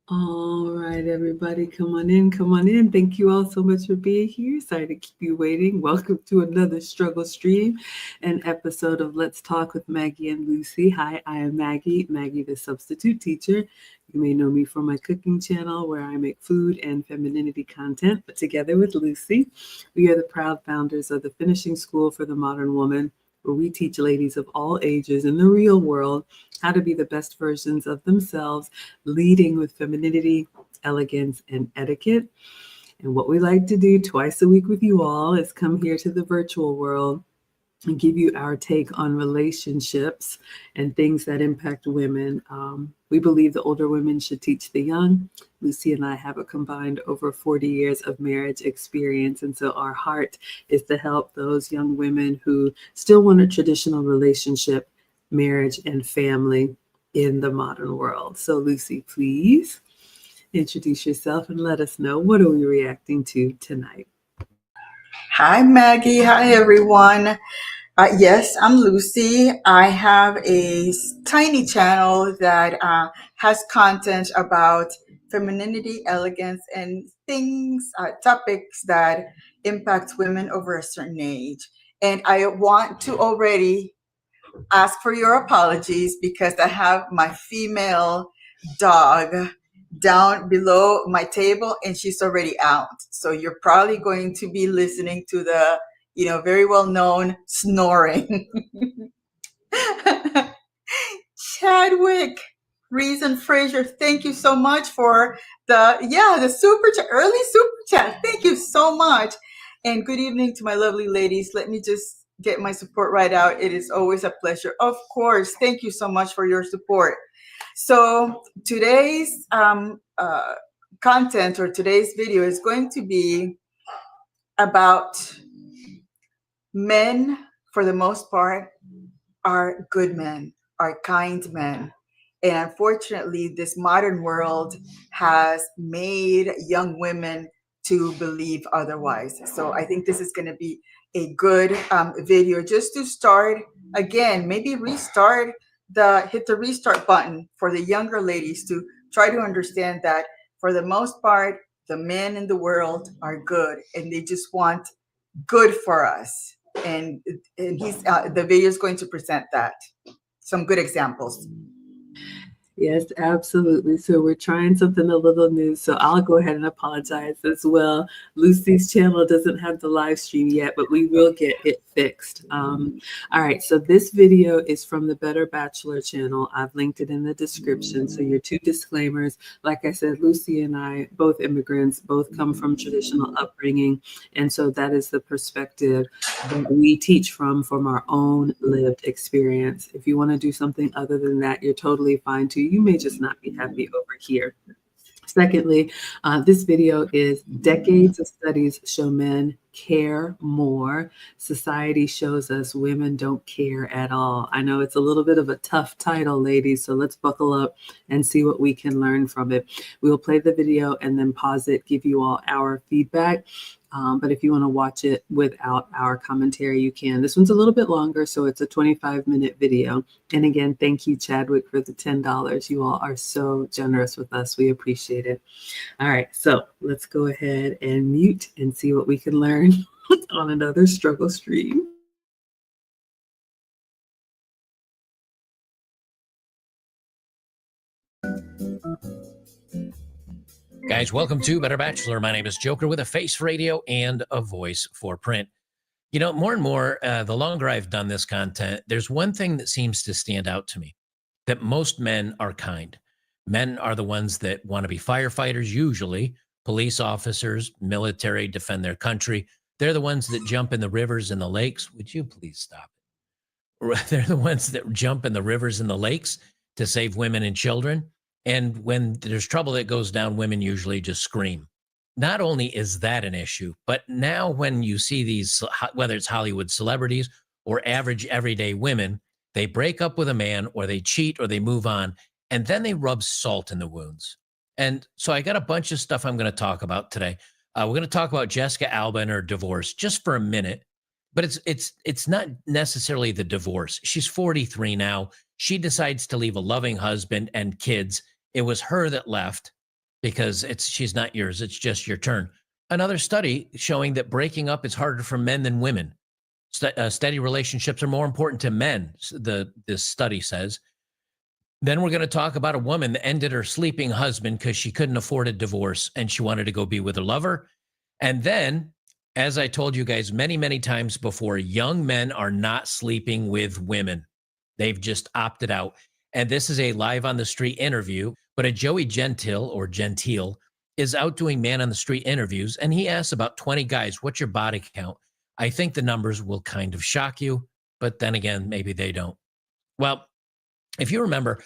All right, everybody, come on in, come on in. Thank you all so much for being here. Sorry to keep you waiting. Welcome to another struggle stream, an episode of Let's Talk with Maggie and Lucy. Hi, I am Maggie, the substitute teacher. You may know me from my cooking channel where I make food and femininity content, but together with Lucy, we are the proud founders of the Finishing School for the Modern Woman, where we teach ladies of all ages in the real world how to be the best versions of themselves, leading with femininity, elegance, and etiquette. And what we like to do twice a week with you all is come here to the virtual world and give you our take on relationships and things that impact women. We believe the older women should teach the young. Lucy and I have a combined over 40 years of marriage experience. And so our heart is to help those young women who still want a traditional relationship, marriage, and family in the modern world. So Lucy, please introduce yourself and let us know, what are we reacting to tonight? Hi, Maggie. Hi, everyone. Yes, I'm Lucy. I have a tiny channel that has content about femininity, elegance, and things, topics that impact women over a certain age. And I want to already ask for your apologies because I have my female dog down below my table and she's already out. So you're probably going to be listening to the, very well known snoring. Chadwick, Reason Fraser, thank you so much for the super chat, early super chat. Thank you so much. And good evening to my lovely ladies. Let me just get my support right out. It is always a pleasure. Of course. Thank you so much for your support. So today's content or today's video is going to be about men, for the most part, are good men, are kind men. And unfortunately, this modern world has made young women to believe otherwise. So I think this is going to be a good video just to start again, maybe hit the restart button for the younger ladies to try to understand that for the most part, the men in the world are good and they just want good for us. And the video is going to present that. Some good examples. Yes, absolutely. So we're trying something a little new. So I'll go ahead and apologize as well. Lucy's channel doesn't have the live stream yet, but we will get it fixed. All right. So this video is from the Better Bachelor channel. I've linked it in the description. So your two disclaimers. Like I said, Lucy and I, both immigrants, both come from traditional upbringing. And so that is the perspective that we teach from our own lived experience. If you want to do something other than that, you're totally fine too. You may just not be happy over here. Secondly, this video is decades of studies show men care more. Society shows us women don't care at all. I know it's a little bit of a tough title, ladies, so let's buckle up and see what we can learn from it. We'll play the video and then pause it, give you all our feedback. But if you want to watch it without our commentary, you can. This one's a little bit longer, so it's a 25-minute video. And again, thank you, Chadwick, for the $10. You all are so generous with us. We appreciate it. All right, so let's go ahead and mute and see what we can learn on another struggle stream. Guys, welcome to Better Bachelor. My name is Joker with a face for radio and a voice for print. You know, more and more, the longer I've done this content, there's one thing that seems to stand out to me, that most men are kind. Men are the ones that want to be firefighters, usually police officers, military, defend their country. They're the ones that jump in the rivers and the lakes. Would you please stop? They're the ones that jump in the rivers and the lakes to save women and children. And when there's trouble that goes down, women usually just scream. Not only is that an issue, but now when you see these, whether it's Hollywood celebrities or average everyday women, they break up with a man or they cheat or they move on, and then they rub salt in the wounds. And so I got a bunch of stuff I'm going to talk about today. We're going to talk about Jessica Alba and her divorce just for a minute, but it's not necessarily the divorce. She's 43 now. She decides to leave a loving husband and kids. It was her that left because she's not yours. It's just your turn. Another study showing that breaking up is harder for men than women. Steady relationships are more important to men, this study says. Then we're going to talk about a woman that ended her sleeping husband because she couldn't afford a divorce and she wanted to go be with her lover. And then, as I told you guys many, many times before, young men are not sleeping with women. They've just opted out. And this is a live on the street interview, but a Joey Gentile is out doing man on the street interviews. And he asks about 20 guys, what's your body count? I think the numbers will kind of shock you, but then again, maybe they don't. Well, if you remember,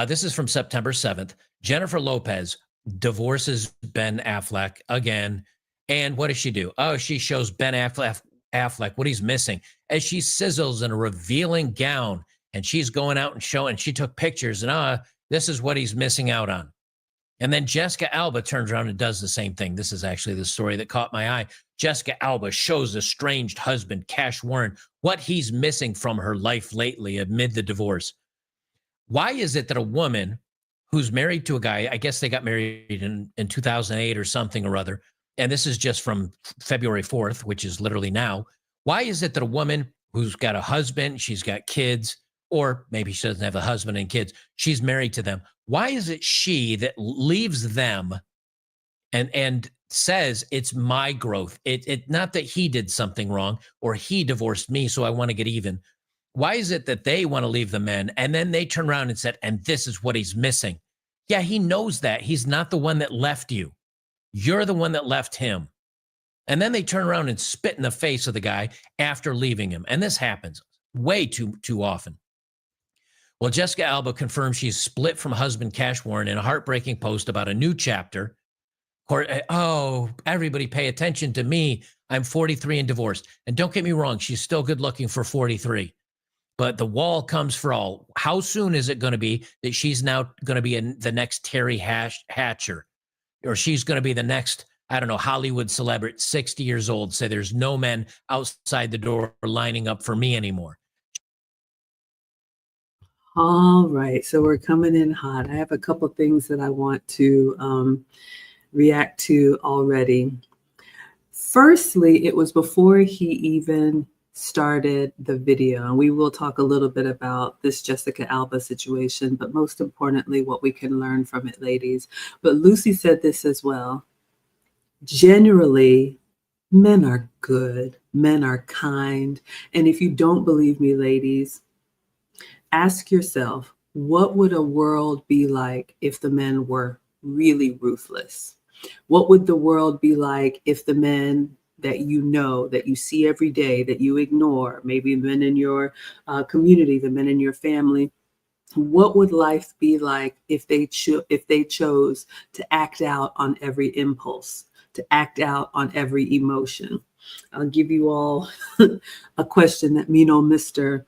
this is from September 7th. Jennifer Lopez divorces Ben Affleck again. And what does she do? Oh, she shows Ben Affleck what he's missing as she sizzles in a revealing gown. And she's going out and showing, she took pictures and this is what he's missing out on. And then Jessica Alba turns around and does the same thing. This is actually the story that caught my eye. Jessica Alba shows estranged husband, Cash Warren, what he's missing from her life lately amid the divorce. Why is it that a woman who's married to a guy, I guess they got married in 2008 or something or other, and this is just from February 4th, which is literally now. Why is it that a woman who's got a husband, she's got kids, or maybe she doesn't have a husband and kids, she's married to them. Why is it she that leaves them and says it's my growth? It not that he did something wrong or he divorced me, so I want to get even. Why is it that they want to leave the men and then they turn around and said, and this is what he's missing? Yeah, he knows that. He's not the one that left you. You're the one that left him. And then they turn around and spit in the face of the guy after leaving him. And this happens way too often. Well, Jessica Alba confirms she's split from husband Cash Warren in a heartbreaking post about a new chapter. Oh, everybody pay attention to me. I'm 43 and divorced. And don't get me wrong, she's still good looking for 43. But the wall comes for all. How soon is it going to be that she's now going to be the next Terry Hatcher? Or she's going to be the next, I don't know, Hollywood celebrity, 60 years old, say there's no men outside the door lining up for me anymore. All right, so we're coming in hot. I have a couple things that I want to react to already. Firstly, it was before he even started the video, and we will talk a little bit about this Jessica Alba situation, but most importantly, what we can learn from it, ladies. But Lucy said this as well. Generally, men are good, men are kind, and if you don't believe me, ladies, ask yourself, what would a world be like if the men were really ruthless? What would the world be like if the men that you know, that you see every day, that you ignore, maybe men in your community, the men in your family, what would life be like if they chose to act out on every impulse, to act out on every emotion? I'll give you all a question that Mr.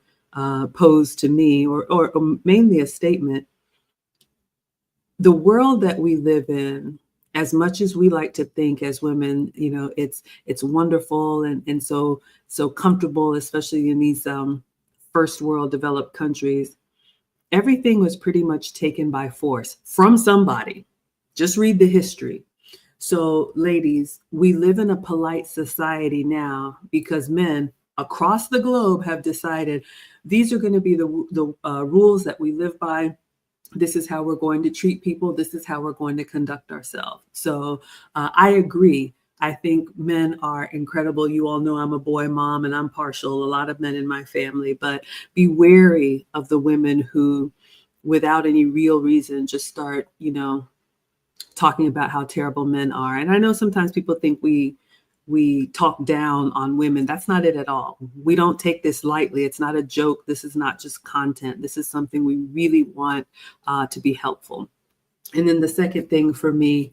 posed to me, or mainly a statement. The world that we live in, as much as we like to think as women, it's wonderful and so comfortable, especially in these first world developed countries. Everything was pretty much taken by force from somebody. Just read the history. So, ladies, we live in a polite society now because men across the globe have decided these are going to be the rules that we live by. This is how we're going to treat people. This is how we're going to conduct ourselves. So I agree. I think men are incredible. You all know I'm a boy mom and I'm partial. A lot of men in my family, but be wary of the women who without any real reason, just start, talking about how terrible men are. And I know sometimes people think we talk down on women. That's not it at all. We don't take this lightly. It's not a joke. This is not just content. This is something we really want to be helpful. And then the second thing for me,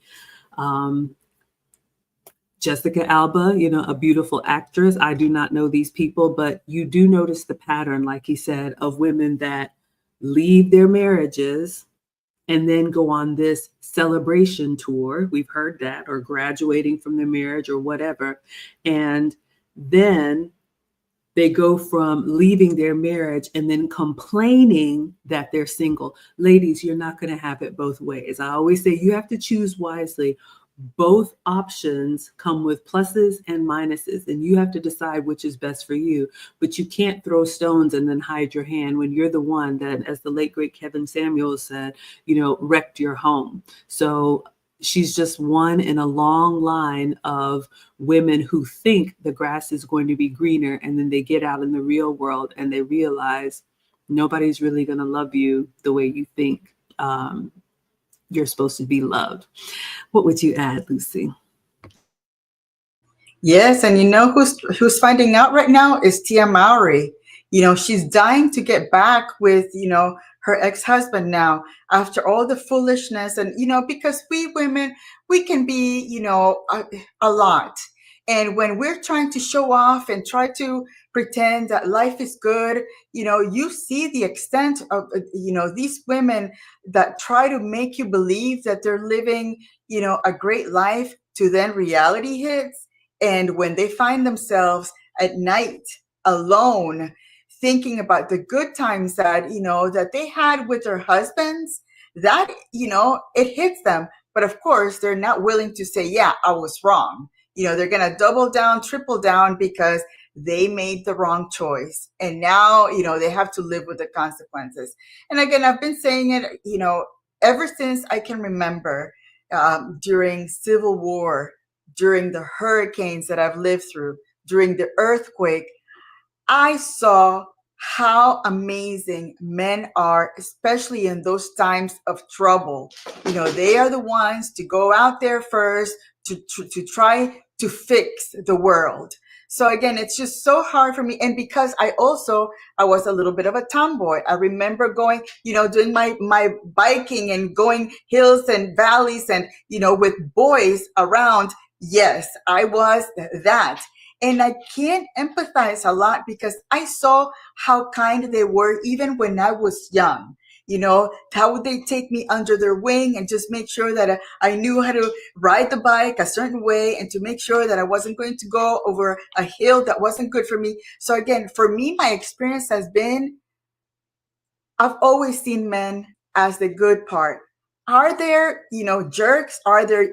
Jessica Alba, a beautiful actress. I do not know these people, but you do notice the pattern, like he said, of women that leave their marriages and then go on this celebration tour. We've heard that, or graduating from their marriage or whatever. And then they go from leaving their marriage and then complaining that they're single. Ladies, you're not going to have it both ways. I always say you have to choose wisely. Both options come with pluses and minuses, and you have to decide which is best for you. But you can't throw stones and then hide your hand when you're the one that, as the late great Kevin Samuels said, wrecked your home. So she's just one in a long line of women who think the grass is going to be greener, and then they get out in the real world and they realize nobody's really going to love you the way you think you're supposed to be loved. What would you add, Lucy? Yes, and you know who's finding out right now is Tia Mowry. She's dying to get back with, her ex-husband now after all the foolishness. And, because we women, we can be, a lot. And when we're trying to show off and try to pretend that life is good, you see the extent of, these women that try to make you believe that they're living, a great life, to then reality hits. And when they find themselves at night alone, thinking about the good times that, that they had with their husbands, that, it hits them. But of course, they're not willing to say, yeah, I was wrong. They're going to double down, triple down, because they made the wrong choice. And now, they have to live with the consequences. And again, I've been saying it, ever since I can remember, during Civil War, during the hurricanes that I've lived through, during the earthquake, I saw how amazing men are, especially in those times of trouble. They are the ones to go out there first to try to fix the world. So again, it's just so hard for me. And because I was a little bit of a tomboy. I remember going, doing my biking and going hills and valleys and, with boys around. Yes, I was that. And I can't empathize a lot because I saw how kind they were even when I was young. How would they take me under their wing and just make sure that I knew how to ride the bike a certain way, and to make sure that I wasn't going to go over a hill that wasn't good for me. So again, for me, my experience has been, I've always seen men as the good part. Are there, jerks? Are there,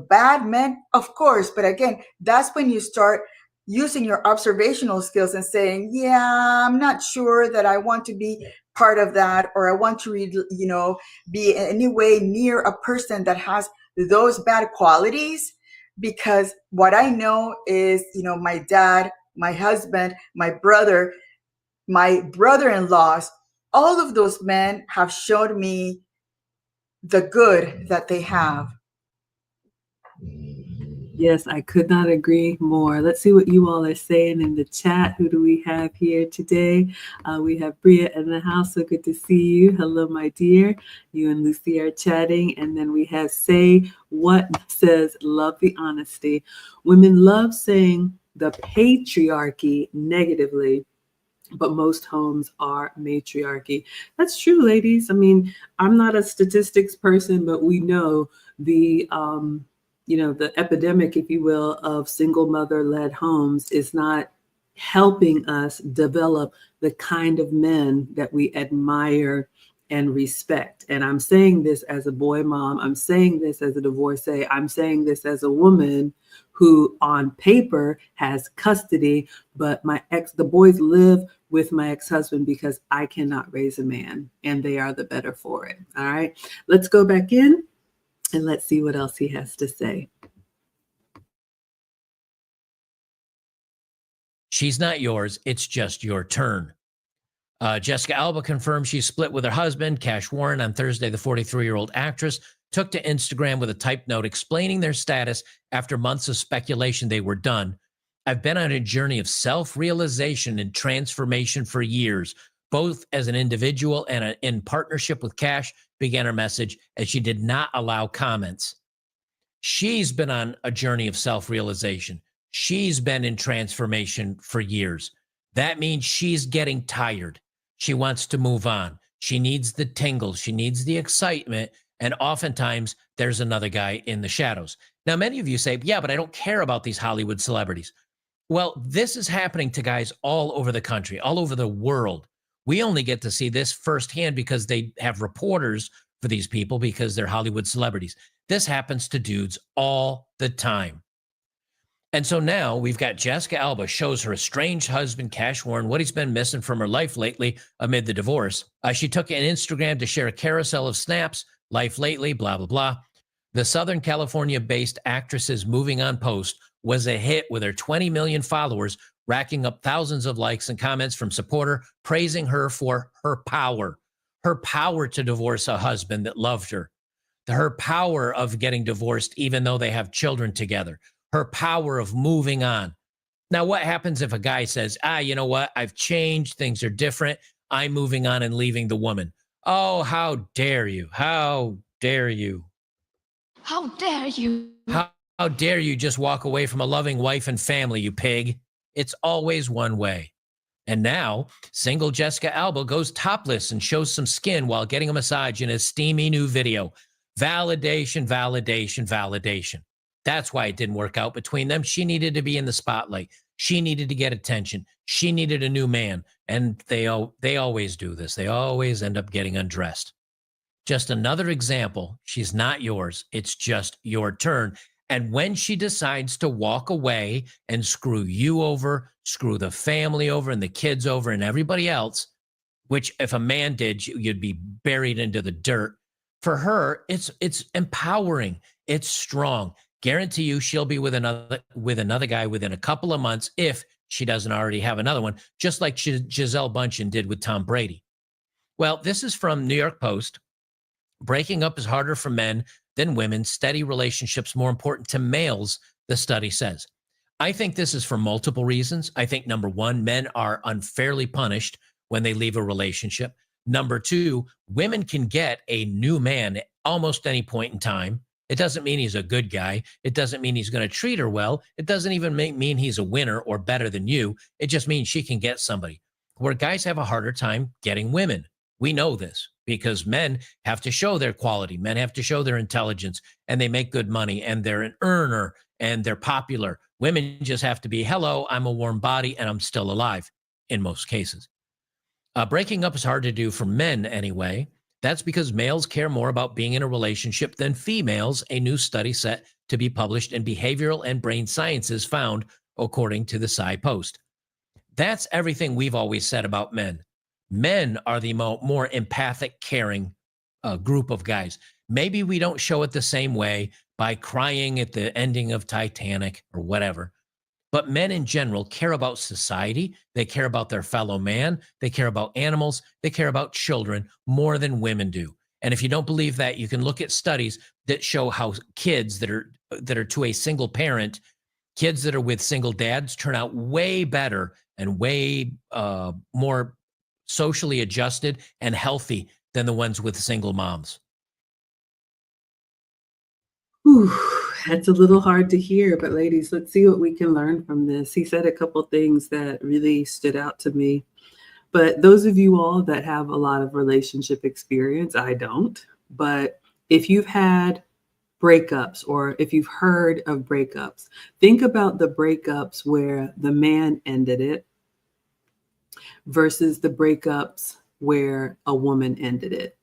bad men? Of course. But again, that's when you start using your observational skills and saying, yeah, I'm not sure that I want to be part of that, or I want to be in any way near a person that has those bad qualities. Because what I know is, my dad, my husband, my brother-in-laws, all of those men have showed me the good that they have. Yes, I could not agree more. Let's see what you all are saying in the chat. Who do we have here today? We have Bria in the house. So good to see you. Hello, my dear. You and Lucy are chatting. And then we have Say What says, love the honesty. Women love saying the patriarchy negatively, but most homes are matriarchy. That's true, ladies. I mean, I'm not a statistics person, but we know the epidemic, if you will, of single mother-led homes is not helping us develop the kind of men that we admire and respect. And I'm saying this as a boy mom. I'm saying this as a divorcee. I'm saying this as a woman who on paper has custody, but the boys live with my ex-husband because I cannot raise a man, and they are the better for it. All right, let's go back in and let's see what else he has to say. She's not yours. It's just your turn. Jessica Alba confirmed she split with her husband, Cash Warren, on Thursday. The 43-year-old actress took to Instagram with a typed note explaining their status after months of speculation they were done. I've been on a journey of self-realization and transformation for years, both as an individual and in partnership with Cash, began her message, as she did not allow comments. She's been on a journey of self-realization. She's been in transformation for years. That means she's getting tired. She wants to move on. She needs the tingles. She needs the excitement. And oftentimes there's another guy in the shadows. Now, many of you say, yeah, but I don't care about these Hollywood celebrities. Well, this is happening to guys all over the country, all over the world. We only get to see this firsthand because they have reporters for these people because they're Hollywood celebrities. This happens to dudes all the time. And so now we've got Jessica Alba shows her estranged husband, Cash Warren, what he's been missing from her life lately amid the divorce. She took an Instagram to share a carousel of snaps, life lately, blah, blah, blah. The Southern California-based actress's Moving On post was a hit with her 20 million followers, racking up thousands of likes and comments from supporters praising her for her power to divorce a husband that loved her, her power of getting divorced even though they have children together, her power of moving on. Now, what happens if a guy says, you know what? I've changed. Things are different. I'm moving on and leaving the woman. Oh, how dare you? How dare you? How dare you? How dare you just walk away from a loving wife and family, you pig? It's always one way. And now, single Jessica Alba goes topless and shows some skin while getting a massage in a steamy new video. Validation, validation, validation. That's why it didn't work out between them. She needed to be in the spotlight. She needed to get attention. She needed a new man. And they always do this. They always end up getting undressed. Just another example. She's not yours. It's just your turn. And when she decides to walk away and screw you over, screw the family over and the kids over and everybody else, which if a man did, you'd be buried into the dirt. For her, it's empowering. It's strong. Guarantee you she'll be with another guy within a couple of months if she doesn't already have another one, just like Gisele Bündchen did with Tom Brady. Well, this is from New York Post. Breaking up is harder for men than women. Steady relationships more important to males, the study says. I think this is for multiple reasons. I think, number one, men are unfairly punished when they leave a relationship. Number two, women can get a new man at almost any point in time. It doesn't mean he's a good guy. It doesn't mean he's going to treat her well. It doesn't even mean he's a winner or better than you. It just means she can get somebody. Where guys have a harder time getting women. We know this because men have to show their quality. Men have to show their intelligence, and they make good money, and they're an earner, and they're popular. Women just have to be, hello, I'm a warm body, and I'm still alive in most cases. Breaking up is hard to do for men anyway. That's because males care more about being in a relationship than females, a new study set to be published in Behavioral and Brain Sciences found, according to the Sci Post. That's everything we've always said about men. Men are the more empathic, caring group of guys. Maybe we don't show it the same way by crying at the ending of Titanic or whatever. But men in general care about society. They care about their fellow man. They care about animals. They care about children more than women do. And if you don't believe that, you can look at studies that show how kids that are to a single parent, kids that are with single dads turn out way better and way more socially adjusted and healthy than the ones with single moms. Whew, that's a little hard to hear, but ladies, let's see what we can learn from this. He said a couple things that really stood out to me. But those of you all that have a lot of relationship experience, I don't. But if you've had breakups or if you've heard of breakups, think about the breakups where the man ended it versus the breakups where a woman ended it.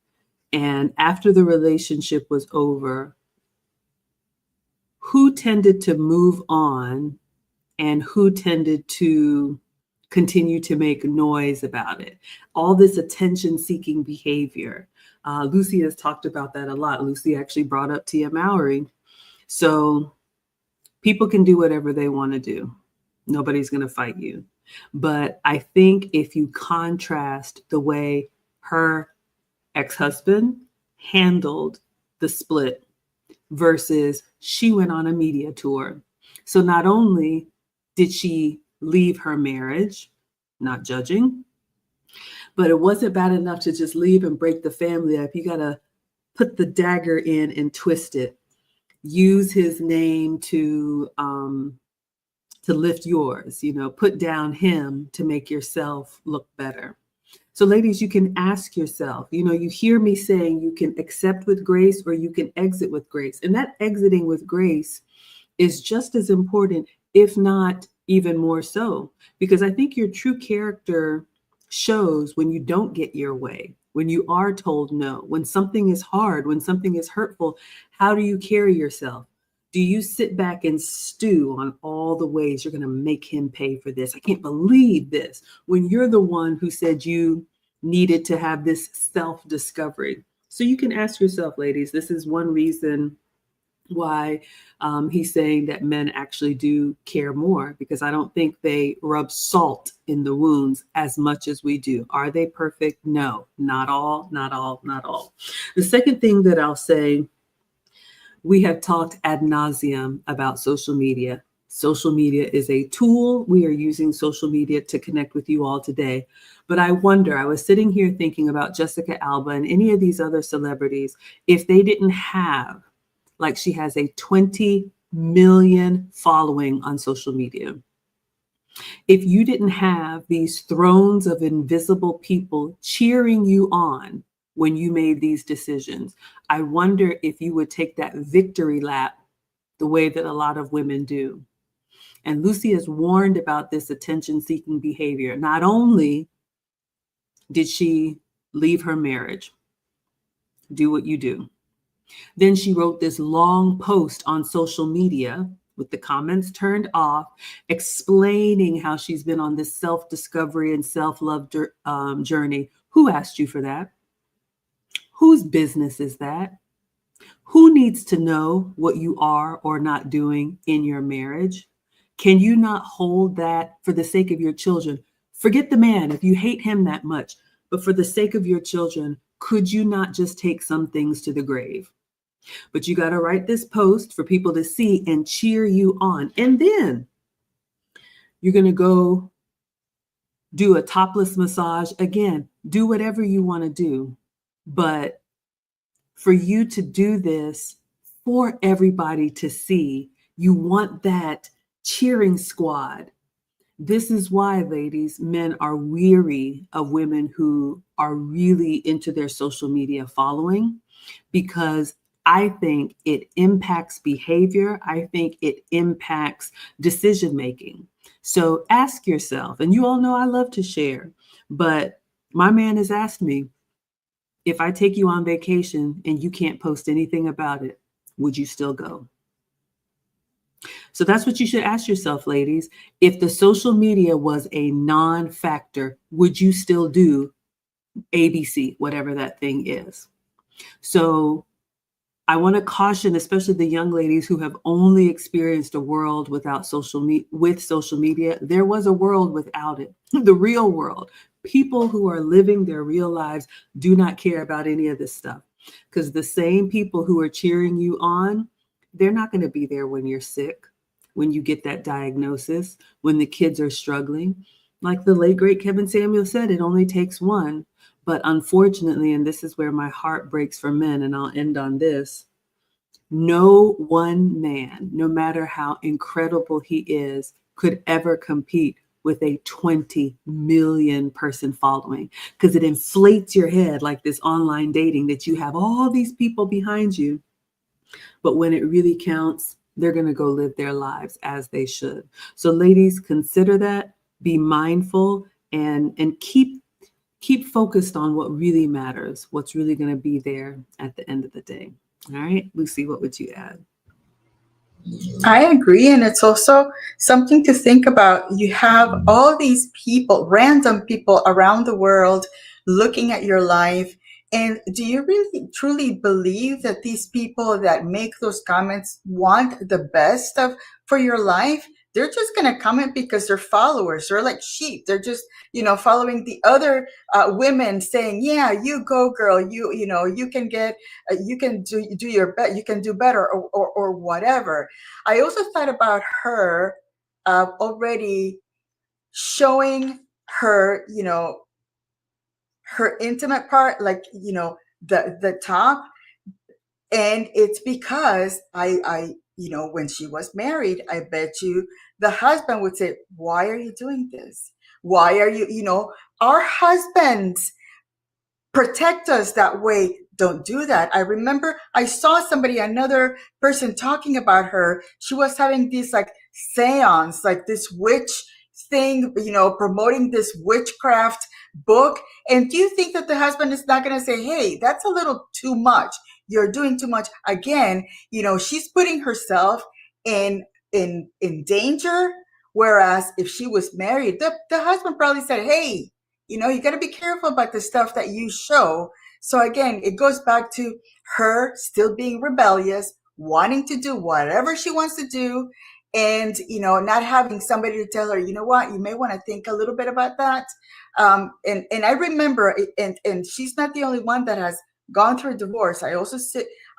And after the relationship was over, who tended to move on and who tended to continue to make noise about it? All this attention-seeking behavior. Lucy has talked about that a lot. Lucy actually brought up Tia Mowry. So people can do whatever they want to do. Nobody's going to fight you. But I think if you contrast the way her ex-husband handled the split versus she went on a media tour. So not only did she leave her marriage, not judging, but it wasn't bad enough to just leave and break the family up. You got to put the dagger in and twist it. Use his name to lift yours, put down him to make yourself look better. So ladies, you can ask yourself, you hear me saying you can accept with grace or you can exit with grace. And that exiting with grace is just as important, if not even more so, because I think your true character shows when you don't get your way, when you are told no, when something is hard, when something is hurtful. How do you carry yourself? Do you sit back and stew on all the ways you're going to make him pay for this? I can't believe this. When you're the one who said you needed to have this self-discovery. So you can ask yourself, ladies, this is one reason why he's saying that men actually do care more, because I don't think they rub salt in the wounds as much as we do. Are they perfect? No, not all, not all, not all. The second thing that I'll say, we have talked ad nauseum about social media. Social media is a tool. We are using social media to connect with you all today. But I wonder, I was sitting here thinking about Jessica Alba and any of these other celebrities, if they didn't have, like she has a 20 million following on social media. If you didn't have these thrones of invisible people cheering you on when you made these decisions, I wonder if you would take that victory lap the way that a lot of women do. And Lucy has warned about this attention-seeking behavior. Not only did she leave her marriage, do what you do. Then she wrote this long post on social media with the comments turned off, explaining how she's been on this self-discovery and self-love journey. Who asked you for that? Whose business is that? Who needs to know what you are or not doing in your marriage? Can you not hold that for the sake of your children? Forget the man if you hate him that much, but for the sake of your children, could you not just take some things to the grave? But you got to write this post for people to see and cheer you on. And then you're going to go do a topless massage. Again, do whatever you want to do. But for you to do this for everybody to see, you want that cheering squad. This is why, ladies, men are weary of women who are really into their social media following, because I think it impacts behavior. I think it impacts decision making. So ask yourself, and you all know I love to share, but my man has asked me, if I take you on vacation and you can't post anything about it, would you still go? So that's what you should ask yourself, ladies. If the social media was a non-factor, would you still do ABC, whatever that thing is? So I want to caution, especially the young ladies who have only experienced a world without with social media. There was a world without it, the real world. People who are living their real lives do not care about any of this stuff, because the same people who are cheering you on, they're not going to be there when you're sick, when you get that diagnosis, when the kids are struggling. Like the late, great Kevin Samuel said, it only takes one. But unfortunately, and this is where my heart breaks for men, and I'll end on this, no one man, no matter how incredible he is, could ever compete with a 20 million person following, because it inflates your head like this online dating that you have all these people behind you. But when it really counts, they're going to go live their lives as they should. So ladies, consider that, be mindful, and keep focused on what really matters, what's really going to be there at the end of the day. All right, Lucy, what would you add? I agree. And it's also something to think about. You have all these people, random people around the world looking at your life. And do you really truly believe that these people that make those comments want the best for your life? they're just going to comment because they're followers. They're like sheep. They're just, following the other women saying, yeah, you go girl, you can get, you can do your best, you can do better, or whatever. I also thought about her already showing her, her intimate part, like, the top. And it's because when she was married, I bet you the husband would say, why are you doing this? Why are you, our husbands protect us that way. Don't do that. I remember I saw another person talking about her. She was having this like seance, like this witch thing, promoting this witchcraft book. And do you think that the husband is not going to say, hey, that's a little too much? You're doing too much. Again, she's putting herself in danger. Whereas if she was married, the husband probably said, hey, you got to be careful about the stuff that you show. So again, it goes back to her still being rebellious, wanting to do whatever she wants to do, and not having somebody to tell her, you know what, you may want to think a little bit about that. And I remember, and she's not the only one that has gone through a divorce. I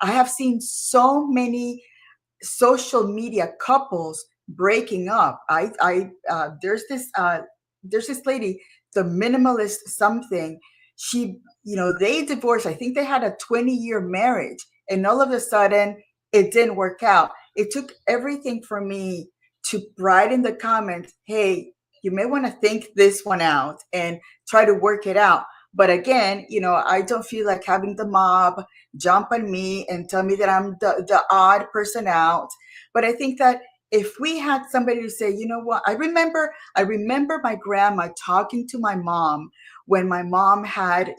have seen so many social media couples breaking up. There's this lady, the minimalist something. They divorced. I think they had a 20-year marriage, and all of a sudden it didn't work out. It took everything for me to write in the comments, hey, you may want to think this one out and try to work it out. But again, I don't feel like having the mob jump on me and tell me that I'm the odd person out. But I think that if we had somebody to say, you know what, I remember my grandma talking to my mom when my mom had,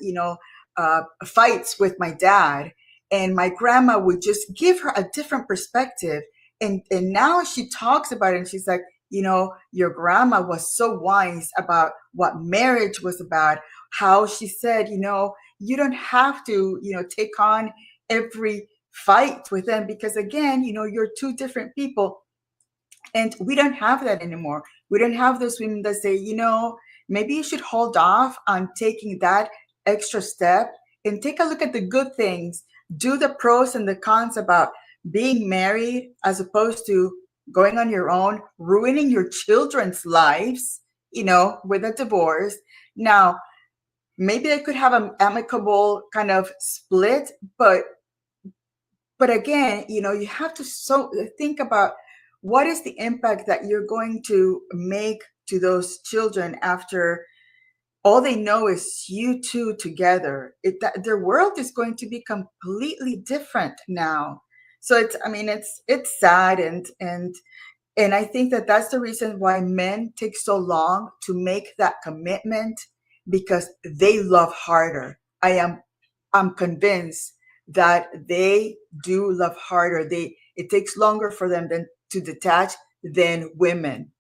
fights with my dad, and my grandma would just give her a different perspective. And now she talks about it and she's like, your grandma was so wise about what marriage was about, how she said, you don't have to, take on every fight with them because again, you're two different people. And we don't have that anymore. We don't have those women that say, maybe you should hold off on taking that extra step and take a look at the good things, do the pros and the cons about being married as opposed to going on your own, ruining your children's lives, with a divorce. Now, maybe they could have an amicable kind of split, but again, you have to think about what is the impact that you're going to make to those children after all they know is you two together. Their world is going to be completely different now. So it's sad, and I think that that's the reason why men take so long to make that commitment, because they love harder. I'm convinced that they do love harder. It takes longer for them to detach than women.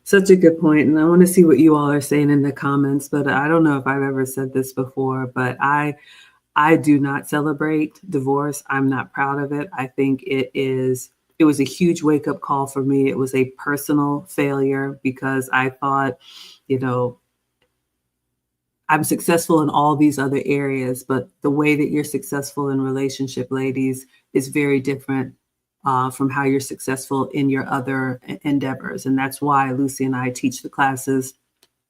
Such a good point. And I want to see what you all are saying in the comments, but I don't know if I've ever said this before, but I do not celebrate divorce. I'm not proud of it. I think it was a huge wake up call for me. It was a personal failure because I thought, I'm successful in all these other areas, but the way that you're successful in relationship, ladies, is very different from how you're successful in your other endeavors. And that's why Lucy and I teach the classes.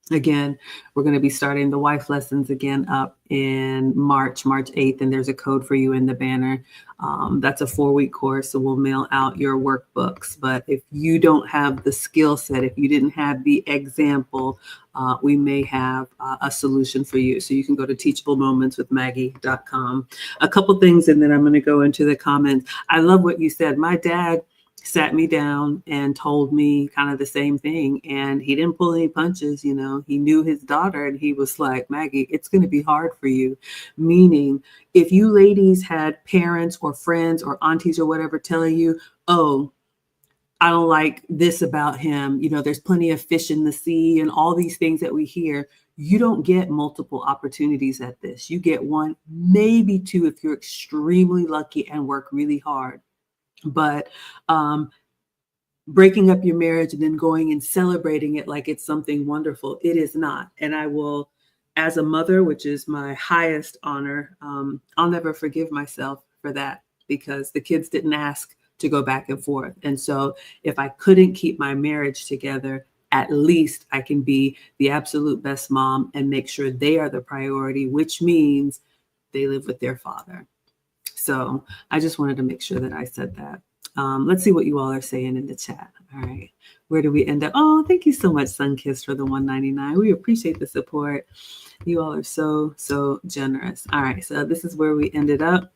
Again, we're going to be starting the wife lessons again up in March 8th, and there's a code for you in the banner. That's a 4-week course, so we'll mail out your workbooks. But if you don't have the skill set, if you didn't have the example, we may have a solution for you. So you can go to teachablemomentswithmaggie.com. A couple things, and then I'm going to go into the comments. I love what you said. My dad sat me down and told me kind of the same thing. And he didn't pull any punches, He knew his daughter and he was like, Maggie, it's going to be hard for you. Meaning, if you ladies had parents or friends or aunties or whatever telling you, oh, I don't like this about him, there's plenty of fish in the sea and all these things that we hear, you don't get multiple opportunities at this. You get one, maybe two, if you're extremely lucky and work really hard. But breaking up your marriage and then going and celebrating it like it's something wonderful, it is not. And I will, as a mother, which is my highest honor, I'll never forgive myself for that, because the kids didn't ask to go back and forth. And so if I couldn't keep my marriage together, at least I can be the absolute best mom and make sure they are the priority, which means they live with their father. So I just wanted to make sure that I said that. Let's see what you all are saying in the chat. All right. Where do we end up? Oh, thank you so much, Sunkiss, for the $1.99. We appreciate the support. You all are so, so generous. All right. So this is where we ended up.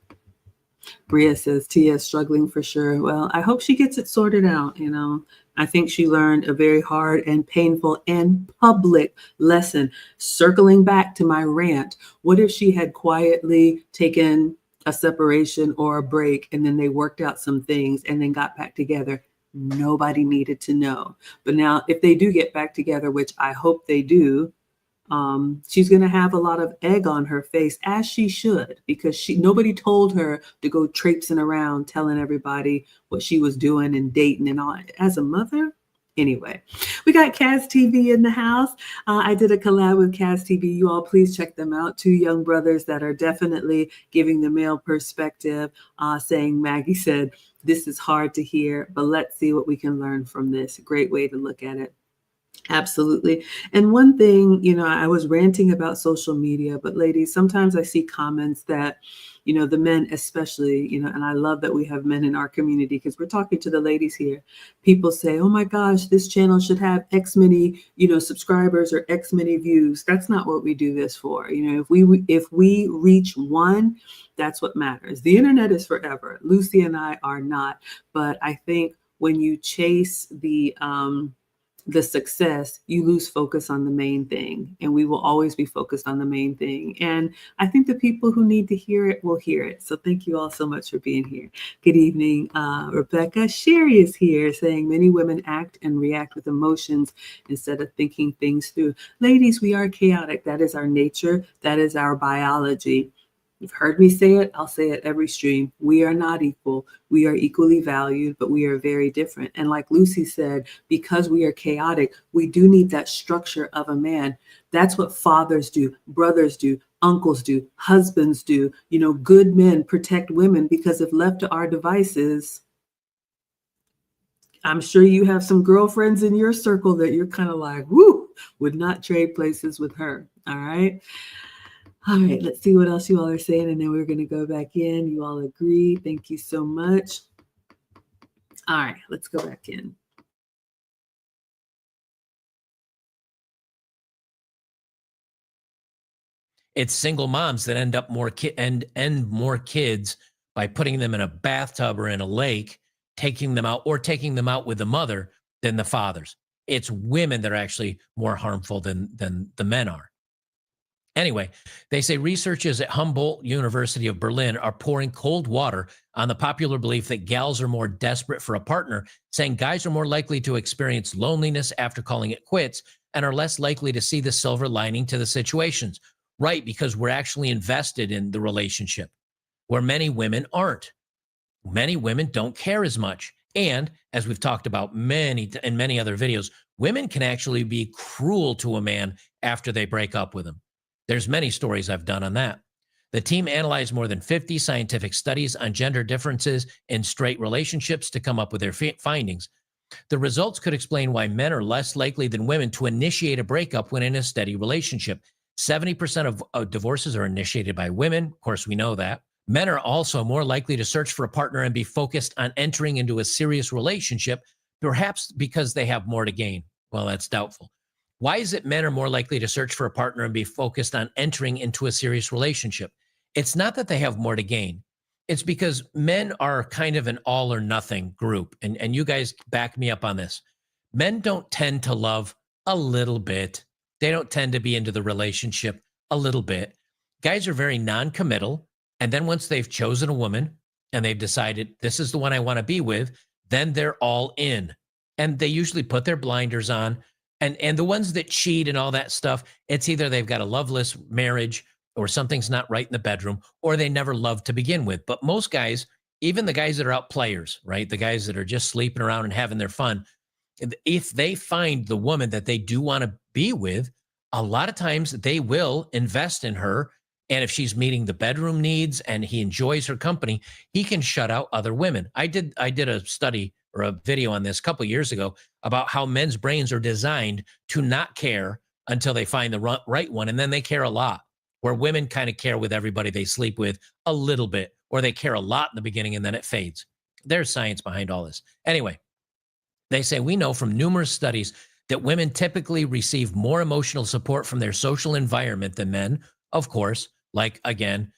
Bria says, Tia is struggling for sure. Well, I hope she gets it sorted out. You know, I think she learned a very hard and painful and public lesson. Circling back to my rant, what if she had quietly taken a separation or a break, and then they worked out some things and then got back together? Nobody needed to know. But now if they do get back together, which I hope they do, she's going to have a lot of egg on her face, as she should, because nobody told her to go traipsing around telling everybody what she was doing and dating and all. As a mother, anyway, we got Kaz TV in the house. I did a collab with Kaz TV. You all please check them out. Two young brothers that are definitely giving the male perspective, saying, Maggie said, this is hard to hear, but let's see what we can learn from this. Great way to look at it. Absolutely. And one thing, you know, I was ranting about social media, but ladies, sometimes I see comments that, you know, the men especially, you know, and I love that we have men in our community because we're talking to the ladies here. People say, oh my gosh, this channel should have X many, you know, subscribers or X many views. That's not what we do this for. You know, if we reach one, that's what matters. The internet is forever. Lucy and I are not. But I think when you chase the success, you lose focus on the main thing, and we will always be focused on the main thing. And I think the people who need to hear it will hear it. So thank you all so much for being here. Good evening, Rebecca. Sherry is here saying many women act and react with emotions instead of thinking things through. Ladies, we are chaotic. That is our nature. That is our biology. You've heard me say it. I'll say it every stream. We are not equal. We are equally valued, but we are very different. And like Lucy said, because we are chaotic, we do need that structure of a man. That's what fathers do, brothers do, uncles do, husbands do. You know, good men protect women, because if left to our devices, I'm sure you have some girlfriends in your circle that you're kind of like, whoo, would not trade places with her. All right. All right, let's see what else you all are saying, and then we're going to go back in. You all agree. Thank you so much. All right, let's go back in. It's single moms that end up end more kids by putting them in a bathtub or in a lake, taking them out with the mother than the fathers. It's women that are actually more harmful than the men are. Anyway, they say researchers at Humboldt University of Berlin are pouring cold water on the popular belief that gals are more desperate for a partner, saying guys are more likely to experience loneliness after calling it quits and are less likely to see the silver lining to the situations. Right, because we're actually invested in the relationship, where many women aren't. Many women don't care as much. And as we've talked about in many other videos, women can actually be cruel to a man after they break up with him. There's many stories I've done on that. The team analyzed more than 50 scientific studies on gender differences in straight relationships to come up with their findings. The results could explain why men are less likely than women to initiate a breakup when in a steady relationship. 70% of divorces are initiated by women. Of course, we know that. Men are also more likely to search for a partner and be focused on entering into a serious relationship, perhaps because they have more to gain. Well, that's doubtful. Why is it men are more likely to search for a partner and be focused on entering into a serious relationship? It's not that they have more to gain. It's because men are kind of an all or nothing group. And you guys back me up on this. Men don't tend to love a little bit. They don't tend to be into the relationship a little bit. Guys are very non-committal. And then once they've chosen a woman and they've decided this is the one I want to be with, then they're all in. And they usually put their blinders on. And the ones that cheat and all that stuff, it's either they've got a loveless marriage or something's not right in the bedroom, or they never loved to begin with. But most guys even the guys that are out players, right? The guys that are just sleeping around and having their fun, if they find the woman that they do want to be with, a lot of times they will invest in her. And if she's meeting the bedroom needs and he enjoys her company, he can shut out other women. I did a study or a video on this a couple of years ago about how men's brains are designed to not care until they find the right one. And then they care a lot, where women kind of care with everybody they sleep with a little bit, or they care a lot in the beginning and then it fades. There's science behind all this. Anyway, they say we know from numerous studies that women typically receive more emotional support from their social environment than men. Of course, like, again,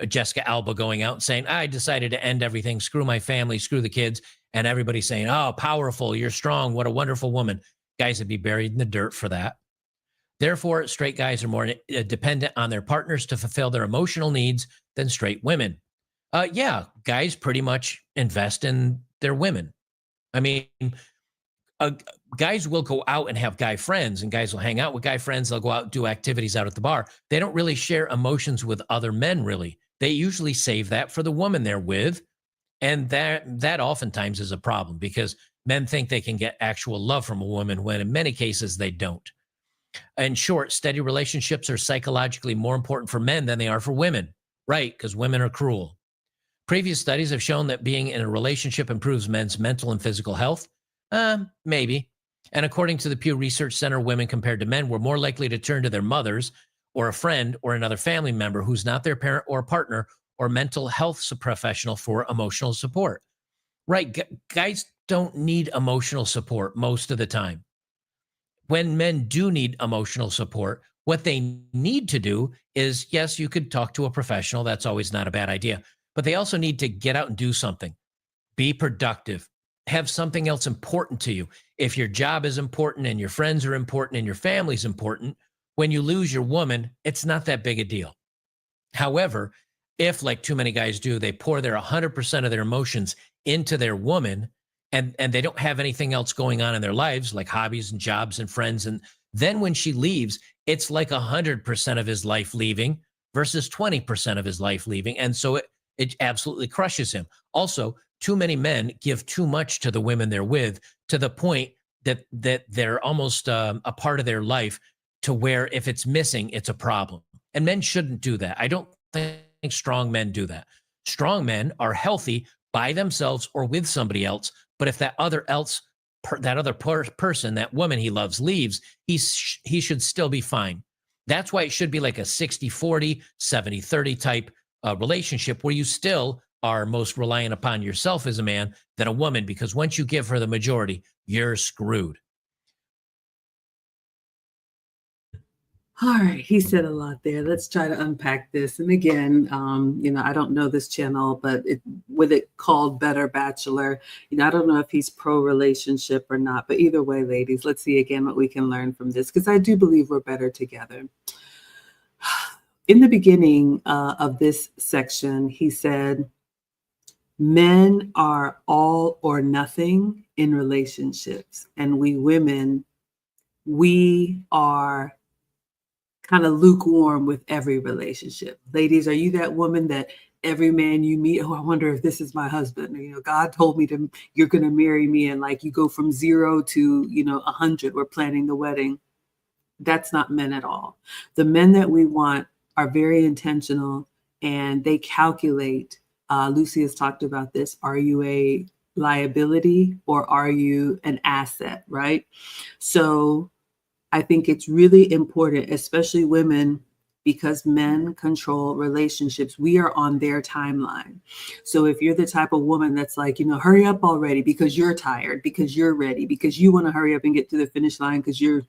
Jessica Alba going out and saying, I decided to end everything, screw my family, screw the kids, and everybody saying, oh, powerful, you're strong, what a wonderful woman. Guys would be buried in the dirt for that. Therefore, straight guys are more dependent on their partners to fulfill their emotional needs than straight women. Yeah, guys pretty much invest in their women. I mean, guys will go out and have guy friends, and guys will hang out with guy friends. They'll go out and do activities out at the bar. They don't really share emotions with other men, really. They usually save that for the woman they're with. And that oftentimes is a problem, because men think they can get actual love from a woman when in many cases they don't. In short, steady relationships are psychologically more important for men than they are for women, right? Because women are cruel. Previous studies have shown that being in a relationship improves men's mental and physical health. Maybe. And according to the Pew Research Center, women compared to men were more likely to turn to their mothers or a friend or another family member who's not their parent or partner or mental health professional for emotional support. Right. Guys don't need emotional support most of the time. When men do need emotional support, what they need to do is, yes, you could talk to a professional. That's always not a bad idea. But they also need to get out and do something. Be productive. Have something else important to you. If your job is important and your friends are important and your family's important, when you lose your woman, it's not that big a deal. However, if, like too many guys do, they pour their 100% of their emotions into their woman, and they don't have anything else going on in their lives, like hobbies and jobs and friends, and then when she leaves, it's like 100% of his life leaving versus 20% of his life leaving. And so it absolutely crushes him. Also, too many men give too much to the women they're with, to the point that they're almost a part of their life, to where if it's missing, it's a problem. And men shouldn't do that. I don't think strong men do that. Strong men are healthy by themselves or with somebody else. But if that other person, that woman he loves, leaves, he should still be fine. That's why it should be like a 60-40, 70-30 type relationship, where you still are most reliant upon yourself as a man than a woman, because once you give her the majority, you're screwed. All right, he said a lot there. Let's try to unpack this. And again, I don't know this channel, but with it called Better Bachelor, I don't know if he's pro relationship or not. But either way, ladies, let's see again what we can learn from this, because I do believe we're better together. In the beginning of this section, he said, men are all or nothing in relationships, and we women, we are kind of lukewarm with every relationship. Ladies, are you that woman that every man you meet, oh, I wonder if this is my husband? God told me you're going to marry me, and like you go from 0 to 100. We're planning the wedding. That's not men at all. The men that we want are very intentional, and they calculate. Lucy has talked about this. Are you a liability or are you an asset, right? So I think it's really important, especially women, because men control relationships. We are on their timeline. So if you're the type of woman that's like, hurry up already because you're tired, because you're ready, because you want to hurry up and get to the finish line because you're,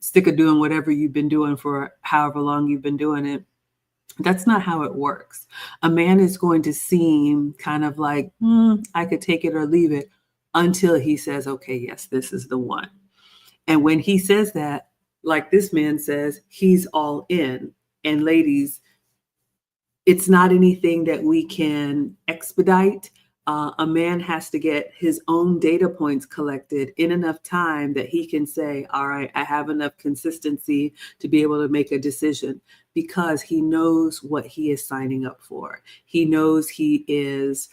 sick of doing whatever you've been doing for however long you've been doing it. That's not how it works. A man is going to seem kind of like, I could take it or leave it, until he says, okay, yes, this is the one. And when he says that, like this man says, he's all in. And ladies, it's not anything that we can expedite. A man has to get his own data points collected in enough time that he can say, all right, I have enough consistency to be able to make a decision, because he knows what he is signing up for. He knows he is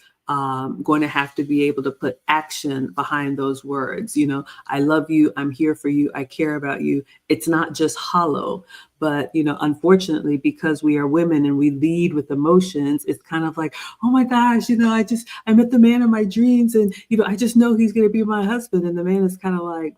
going to have to be able to put action behind those words. You know, I love you. I'm here for you. I care about you. It's not just hollow. But, you know, unfortunately, because we are women and we lead with emotions, it's kind of like, oh my gosh, you know, I met the man of my dreams and, you know, I just know he's going to be my husband. And the man is kind of like,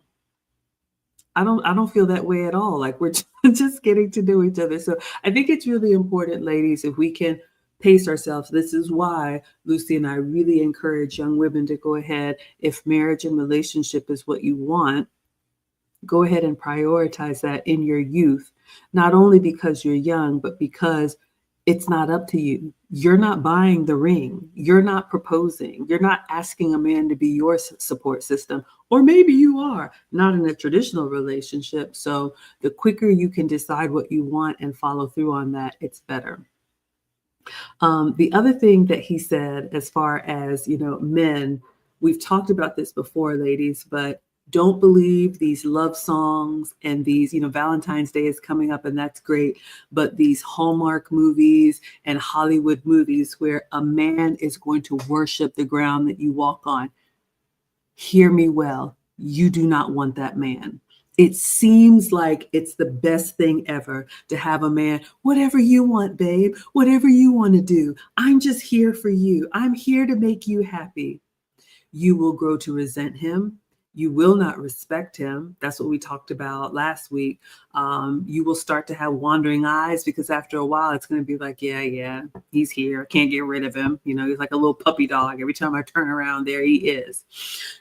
I don't feel that way at all. Like we're just getting to know each other. So I think it's really important, ladies, if we can pace ourselves. This is why Lucy and I really encourage young women to go ahead. If marriage and relationship is what you want, go ahead and prioritize that in your youth, not only because you're young, but because it's not up to you. You're not buying the ring. You're not proposing. You're not asking a man to be your support system. Or maybe you are, not in a traditional relationship. So the quicker you can decide what you want and follow through on that, it's better. The other thing that he said, as far as, you know, men, we've talked about this before, ladies, but don't believe these love songs and these, you know, Valentine's Day is coming up and that's great. But these Hallmark movies and Hollywood movies where a man is going to worship the ground that you walk on. Hear me well. You do not want that man. It seems like it's the best thing ever to have a man, whatever you want, babe, whatever you want to do. I'm just here for you. I'm here to make you happy. You will grow to resent him. You will not respect him. That's what we talked about last week. You will start to have wandering eyes because after a while, it's going to be like, yeah, he's here. I can't get rid of him. You know, he's like a little puppy dog. Every time I turn around, there he is.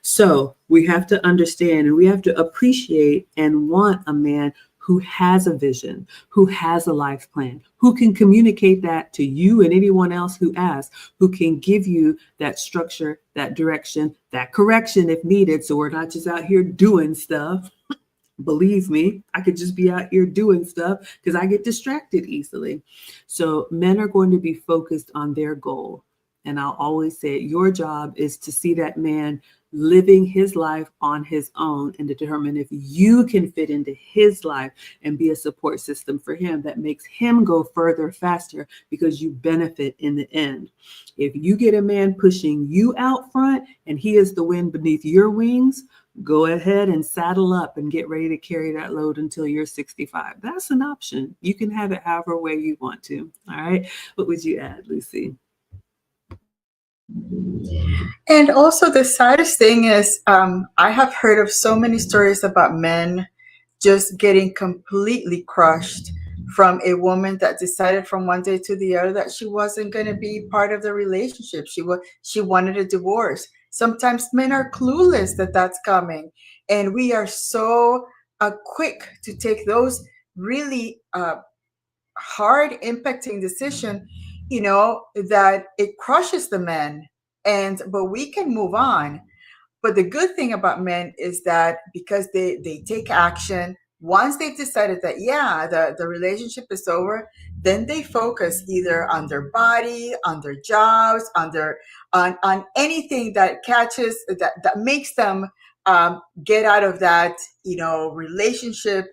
So we have to understand and we have to appreciate and want a man who has a vision, who has a life plan, who can communicate that to you and anyone else who asks, who can give you that structure, that direction, that correction if needed. So we're not just out here doing stuff. Believe me, I could just be out here doing stuff because I get distracted easily. So men are going to be focused on their goal. And I'll always say your job is to see that man living his life on his own and to determine if you can fit into his life and be a support system for him that makes him go further faster because you benefit in the end. If you get a man pushing you out front and he is the wind beneath your wings, go ahead and saddle up and get ready to carry that load until you're 65. That's an option. You can have it however way you want to. All right. What would you add, Lucy? And also, the saddest thing is, I have heard of so many stories about men just getting completely crushed from a woman that decided from one day to the other that she wasn't going to be part of the relationship. She wanted a divorce. Sometimes men are clueless that that's coming, and we are so quick to take those really hard impacting decision, you know, that it crushes the men. But we can move on. But the good thing about men is that because they take action, once they've decided that, yeah, the relationship is over, then they focus either on their body, on their jobs, on anything that catches, that makes them get out of that, you know, relationship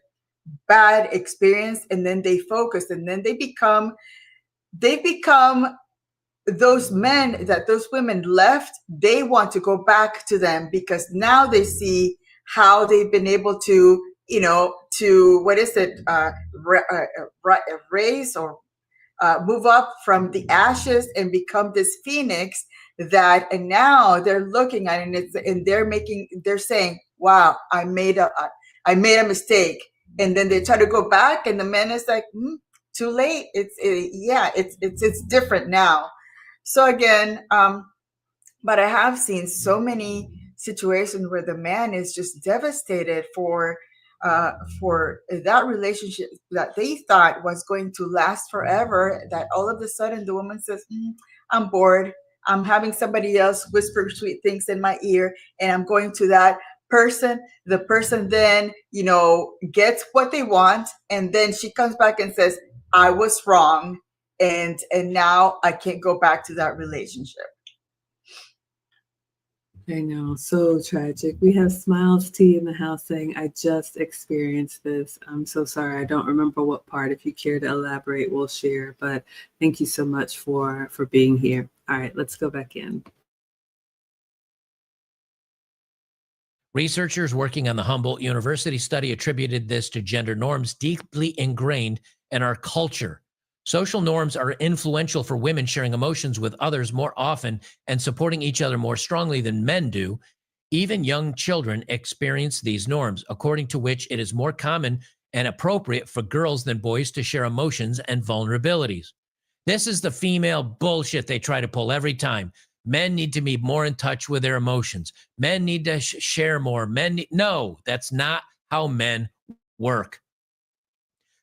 bad experience. And then they focus and then they become those men that those women left. They want to go back to them because now they see how they've been able to, you know, to what is it, raise or move up from the ashes and become this phoenix that, and now they're looking at it and they're saying, wow, I made a mistake. And then they try to go back and the man is like, too late. It's different now. So again, but I have seen so many situations where the man is just devastated for that relationship that they thought was going to last forever. That all of a sudden the woman says, "I'm bored. I'm having somebody else whisper sweet things in my ear, and I'm going to that person." The person then, you know, gets what they want, and then she comes back and says, "I was wrong." And now I can't go back to that relationship. I know, so tragic. We have Smiles T in the house saying, I just experienced this. I'm so sorry. I don't remember what part. If you care to elaborate, we'll share. But thank you so much for being here. All right, let's go back in. Researchers working on the Humboldt University study attributed this to gender norms deeply ingrained in our culture. Social norms are influential for women sharing emotions with others more often and supporting each other more strongly than men do. Even young children experience these norms, according to which it is more common and appropriate for girls than boys to share emotions and vulnerabilities. This is the female bullshit they try to pull every time. Men need to be more in touch with their emotions. Men need to share more. No, that's not how men work.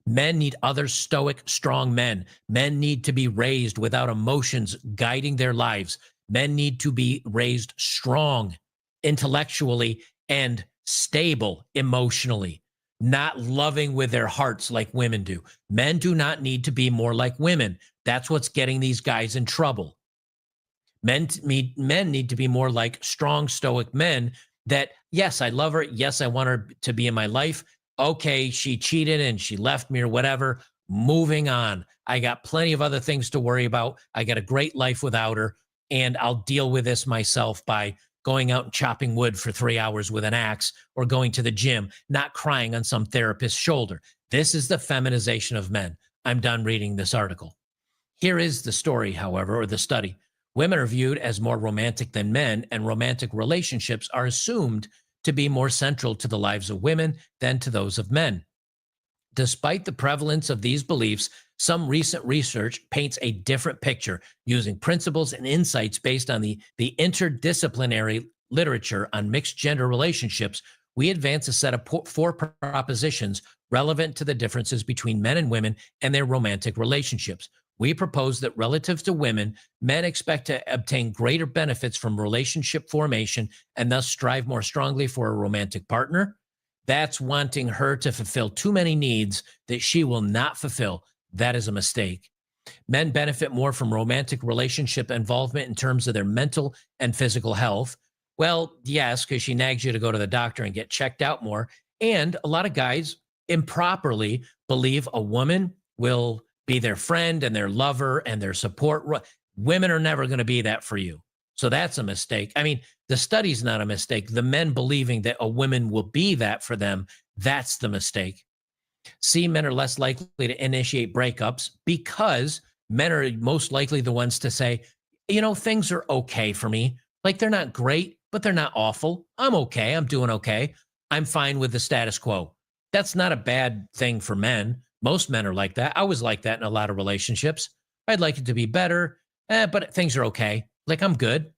Men need other stoic, strong men. Men need to be raised without emotions guiding their lives. Men need to be raised strong intellectually and stable emotionally, not loving with their hearts like women do. Men do not need to be more like women. That's what's getting these guys in trouble. Men need to be more like strong, stoic men that, yes, I love her. Yes, I want her to be in my life. Okay, she cheated and she left me or whatever. Moving on. I got plenty of other things to worry about. I got a great life without her, and I'll deal with this myself by going out and chopping wood for 3 hours with an axe or going to the gym, not crying on some therapist's shoulder. This is the feminization of men. I'm done reading this article. Here is the story, however, or the study. Women are viewed as more romantic than men, and romantic relationships are assumed to be more central to the lives of women than to those of men. Despite the prevalence of these beliefs, some recent research paints a different picture using principles and insights based on the interdisciplinary literature on mixed gender relationships. We advance a set of 4 propositions relevant to the differences between men and women and their romantic relationships. We propose that relative to women, men expect to obtain greater benefits from relationship formation and thus strive more strongly for a romantic partner. That's wanting her to fulfill too many needs that she will not fulfill. That is a mistake. Men benefit more from romantic relationship involvement in terms of their mental and physical health. Well, yes, because she nags you to go to the doctor and get checked out more. And a lot of guys improperly believe a woman will be their friend and their lover and their support. Women are never going to be that for you. So that's a mistake. I mean, the study's not a mistake. The men believing that a woman will be that for them, that's the mistake. See, men are less likely to initiate breakups because men are most likely the ones to say, you know, things are okay for me. Like, they're not great, but they're not awful. I'm okay. I'm doing okay. I'm fine with the status quo. That's not a bad thing for men. Most men are like that. I was like that in a lot of relationships. I'd like it to be better, but things are okay. Like, I'm good.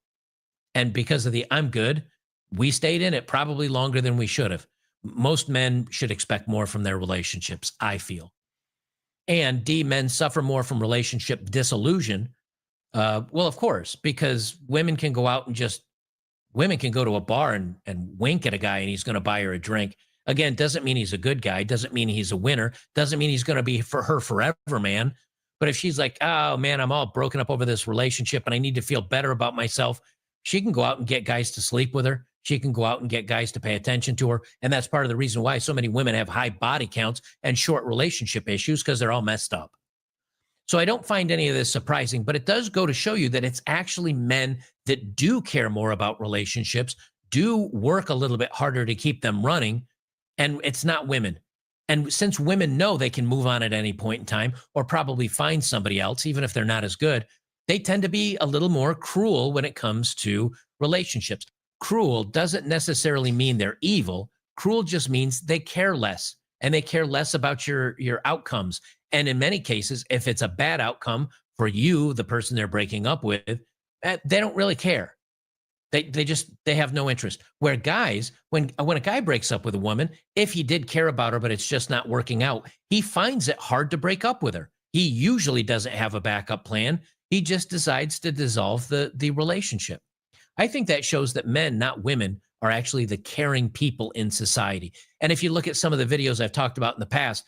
And because of the I'm good, we stayed in it probably longer than we should have. Most men should expect more from their relationships, I feel. And D, men suffer more from relationship disillusion. Well, of course, because women can go out and women can go to a bar and wink at a guy and he's going to buy her a drink. Again, doesn't mean he's a good guy. Doesn't mean he's a winner. Doesn't mean he's going to be for her forever, man. But if she's like, oh, man, I'm all broken up over this relationship and I need to feel better about myself, she can go out and get guys to sleep with her. She can go out and get guys to pay attention to her. And that's part of the reason why so many women have high body counts and short relationship issues, because they're all messed up. So I don't find any of this surprising, but it does go to show you that it's actually men that do care more about relationships, do work a little bit harder to keep them running, and it's not women. And since women know they can move on at any point in time or probably find somebody else, even if they're not as good, they tend to be a little more cruel when it comes to relationships. Cruel doesn't necessarily mean they're evil. Cruel just means they care less, and they care less about your outcomes. And in many cases, if it's a bad outcome for you, the person they're breaking up with, they don't really care. They have no interest. Where guys, when a guy breaks up with a woman, if he did care about her, but it's just not working out, he finds it hard to break up with her. He usually doesn't have a backup plan. He just decides to dissolve the relationship. I think that shows that men, not women, are actually the caring people in society. And if you look at some of the videos I've talked about in the past,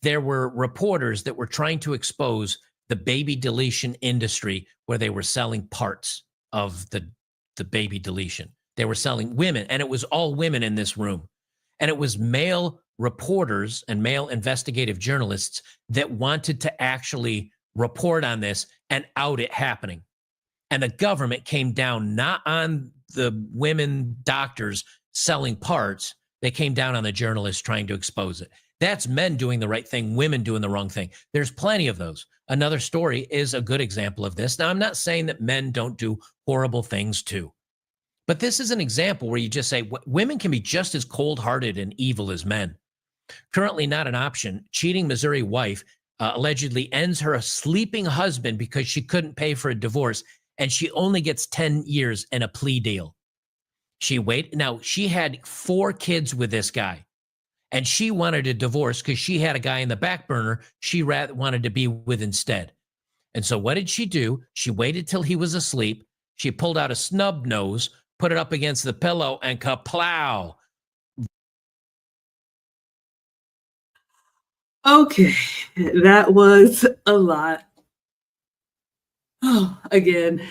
there were reporters that were trying to expose the baby deletion industry, where they were selling parts of the baby deletion. They were selling women, and it was all women in this room. And it was male reporters and male investigative journalists that wanted to actually report on this and out it happening. And the government came down not on the women doctors selling parts, they came down on the journalists trying to expose it. That's men doing the right thing, women doing the wrong thing. There's plenty of those. Another story is a good example of this. Now, I'm not saying that men don't do horrible things too, but this is an example where you just say women can be just as cold-hearted and evil as men. Currently not an option. Cheating Missouri wife allegedly ends her sleeping husband because she couldn't pay for a divorce, and she only gets 10 years and a plea deal. Now, she had 4 kids with this guy, and she wanted a divorce because she had a guy in the back burner she wanted to be with instead. And so what did she do? She waited till he was asleep. She pulled out a snub nose, put it up against the pillow, and kaplow. Okay, that was a lot. Oh, again,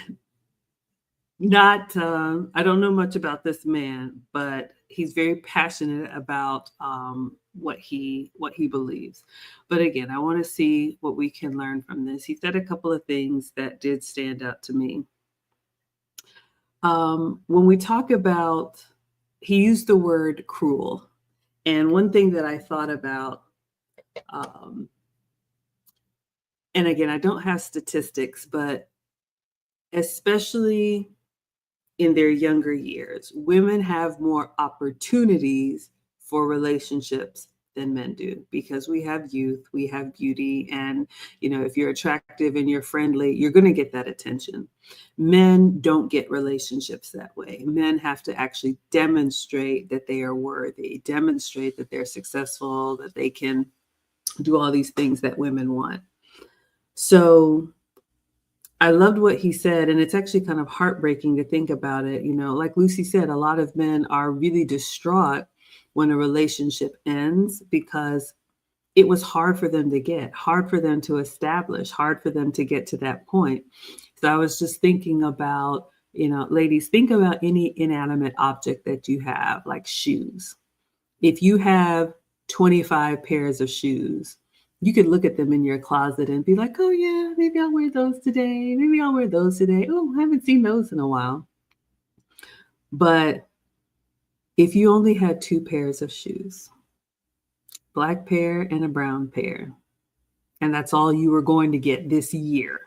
not I don't know much about this man, but he's very passionate about what he believes. But again, I want to see what we can learn from this. He said a couple of things that did stand out to me. When we talk about, he used the word cruel, and one thing that I thought about, and again, I don't have statistics, but especially in their younger years, women have more opportunities for relationships than men do, because we have youth, we have beauty, and if you're attractive and you're friendly, you're going to get that attention. Men don't get relationships that way. Men have to actually demonstrate that they are worthy, demonstrate that they're successful, that they can do all these things that women want. So I loved what he said, and it's actually kind of heartbreaking to think about it. Like Lucy said, a lot of men are really distraught when a relationship ends because it was hard for them to get, hard for them to establish, hard for them to get to that point. So I was just thinking about, ladies, think about any inanimate object that you have, like shoes. If you have 25 pairs of shoes, you could look at them in your closet and be like, oh yeah, maybe I'll wear those today. Maybe I'll wear those today. Oh, I haven't seen those in a while. But if you only had 2 pairs of shoes, black pair and a brown pair, and that's all you were going to get this year,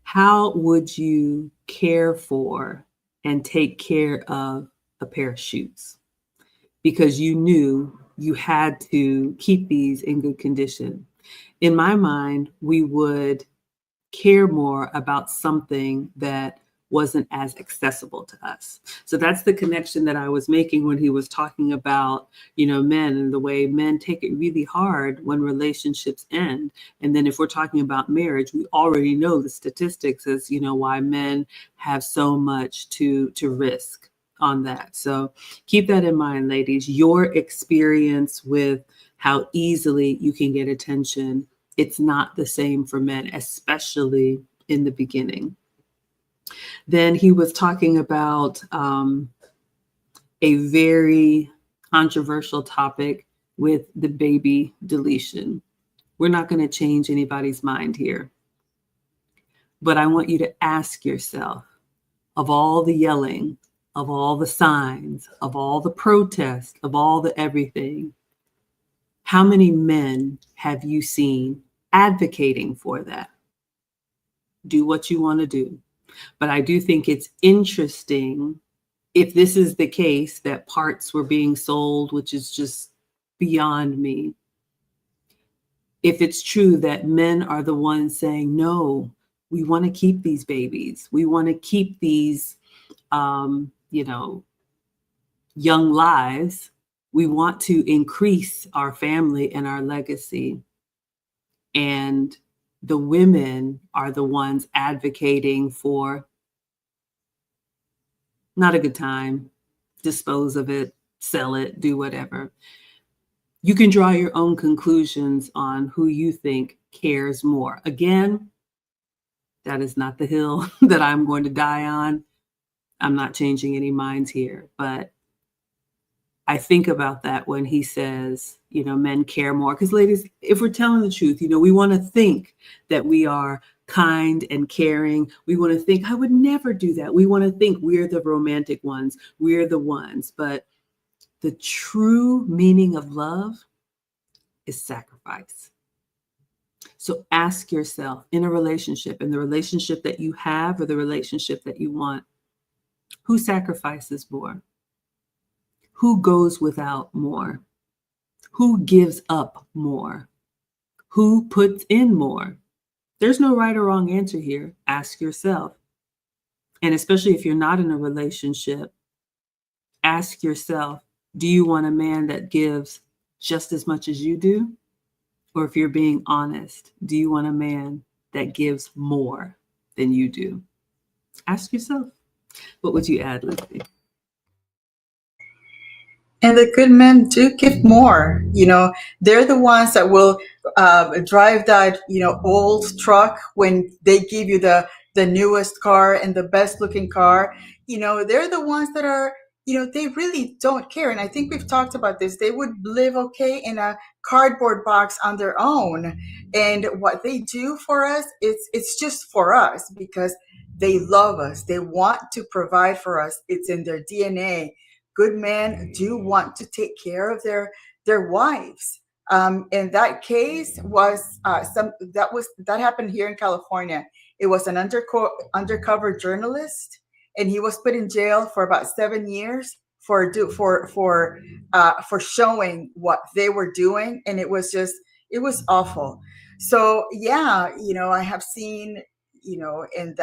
how would you care for and take care of a pair of shoes? Because you knew you had to keep these in good condition. In my mind, we would care more about something that wasn't as accessible to us. So that's the connection that I was making when he was talking about, men, and the way men take it really hard when relationships end. And then if we're talking about marriage, we already know the statistics as, why men have so much to risk on that. So keep that in mind, ladies. Your experience with how easily you can get attention, it's not the same for men, especially in the beginning. Then he was talking about a very controversial topic with the baby deletion. We're not going to change anybody's mind here. But I want you to ask yourself, of all the yelling, of all the signs, of all the protests, of all the everything, how many men have you seen advocating for that? Do what you want to do. But I do think it's interesting, if this is the case, that parts were being sold, which is just beyond me. If it's true that men are the ones saying, no, we want to keep these babies. We want to keep these, young lives. We want to increase our family and our legacy. And the women are the ones advocating for not a good time, dispose of it, sell it, do whatever. You can draw your own conclusions on who you think cares more. Again, that is not the hill that I'm going to die on. I'm not changing any minds here, but I think about that when he says, men care more. Because ladies, if we're telling the truth, we want to think that we are kind and caring. We want to think, I would never do that. We want to think we're the romantic ones. We're the ones. But the true meaning of love is sacrifice. So ask yourself in a relationship, in the relationship that you have or the relationship that you want, who sacrifices more? Who goes without more? Who gives up more? Who puts in more? There's no right or wrong answer here. Ask yourself. And especially if you're not in a relationship, ask yourself, do you want a man that gives just as much as you do? Or if you're being honest, do you want a man that gives more than you do? Ask yourself. What would you add, Lucy? And the good men do give more. They're the ones that will drive that, old truck when they give you the newest car and the best looking car. They're the ones that are, they really don't care. And I think we've talked about this. They would live okay in a cardboard box on their own. And what they do for us, it's just for us because they love us. They want to provide for us. It's in their DNA. Good men do want to take care of their wives. In that case was that happened here in California. It was an undercover journalist, and he was put in jail for about 7 years for showing what they were doing, and it was awful. So yeah, I have seen in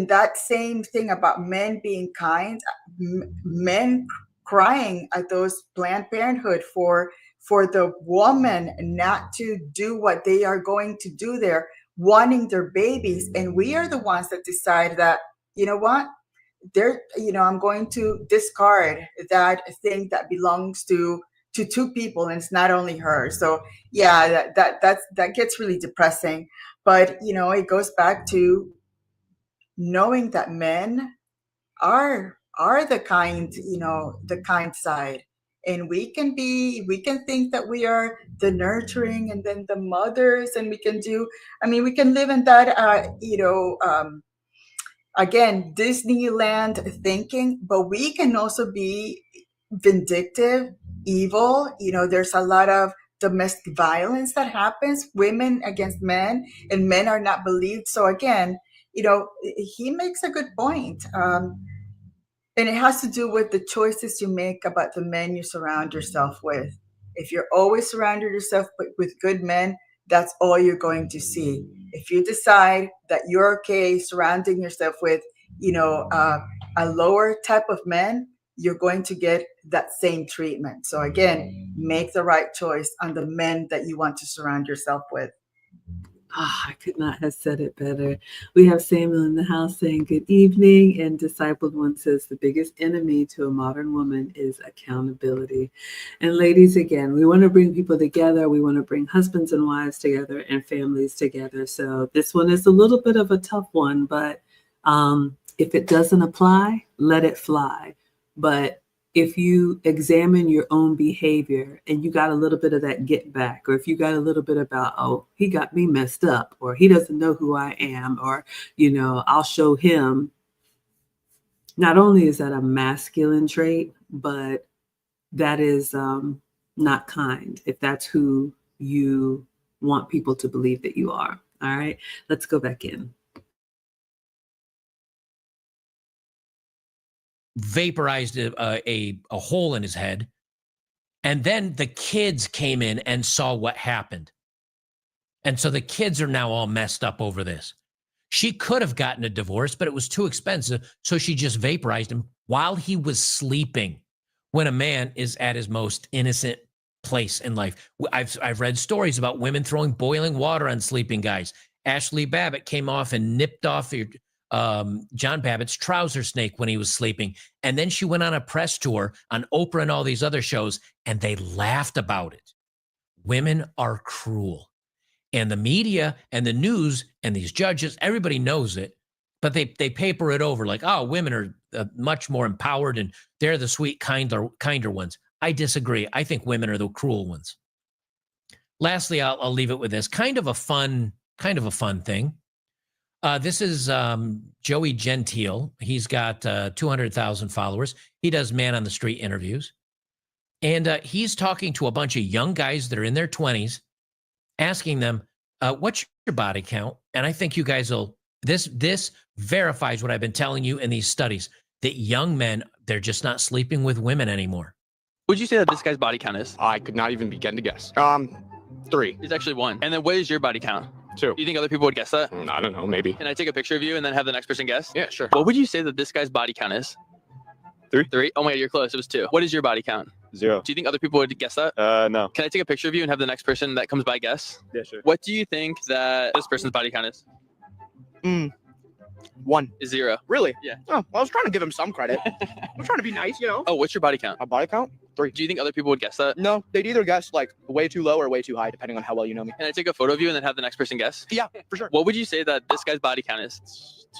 that same thing about men being kind, men crying at those Planned Parenthood for the woman not to do what they are going to do there, wanting their babies. And we are the ones that decide that, you know what, I'm going to discard that thing that belongs to two people, and it's not only her. So yeah, that gets really depressing. But it goes back to knowing that men are the kind side, and we can think that we are the nurturing and then the mothers, and we can live in that again, Disneyland thinking, but we can also be vindictive, evil. There's a lot of domestic violence that happens, women against men, and men are not believed. So again, he makes a good point. And it has to do with the choices you make about the men you surround yourself with. If you're always surrounding yourself with good men, that's all you're going to see. If you decide that you're okay surrounding yourself with, a lower type of men, you're going to get that same treatment. So again, make the right choice on the men that you want to surround yourself with. I could not have said it better. We have Samuel in the house saying good evening, and Discipled One says the biggest enemy to a modern woman is accountability. And ladies, again, we want to bring people together. We want to bring husbands and wives together and families together. So this one is a little bit of a tough one, but if it doesn't apply, let it fly. But if you examine your own behavior and you got a little bit of that get back, or if you got a little bit about, oh, he got me messed up, or he doesn't know who I am, or, I'll show him. Not only is that a masculine trait, but that is not kind if that's who you want people to believe that you are. All right, let's go back in. Vaporized a hole in his head. And then the kids came in and saw what happened. And so the kids are now all messed up over this. She could have gotten a divorce, but it was too expensive. So she just vaporized him while he was sleeping, when a man is at his most innocent place in life. I've read stories about women throwing boiling water on sleeping guys. Ashley Babbitt came off and nipped off John Babbitt's trouser snake when he was sleeping. And then she went on a press tour on Oprah and all these other shows, and they laughed about it. Women are cruel. And the media and the news and these judges, everybody knows it, but they paper it over like, oh, women are much more empowered and they're the sweet, kinder ones. I disagree. I think women are the cruel ones. Lastly, I'll leave it with this kind of a fun kind of a fun thing. This is Joey Gentile. He's got 200,000 followers. He does man on the street interviews. And he's talking to a bunch of young guys that are in their 20s, asking them, what's your body count? And I think you guys will, this verifies what I've been telling you in these studies, that young men, they're just not sleeping with women anymore. Would you say that this guy's body count is? I could not even begin to guess. 3. It's actually 1. And then what is your body count? 2. Do you think other people would guess that? I don't know, maybe. Can I take a picture of you and then have the next person guess? Yeah, sure. What would you say that this guy's body count is? 3. 3? Oh my God, you're close. It was 2. What is your body count? 0. Do you think other people would guess that? No. Can I take a picture of you and have the next person that comes by guess? Yeah, sure. What do you think that this person's body count is? 1. Is 0. Really? Yeah. Oh, well, I was trying to give him some credit. I'm trying to be nice, you know. Oh, what's your body count? A body count? 3. Do you think other people would guess that? No, they'd either guess like way too low or way too high, depending on how well you know me. Can I take a photo of you and then have the next person guess? Yeah, for sure. What would you say that this guy's body count is?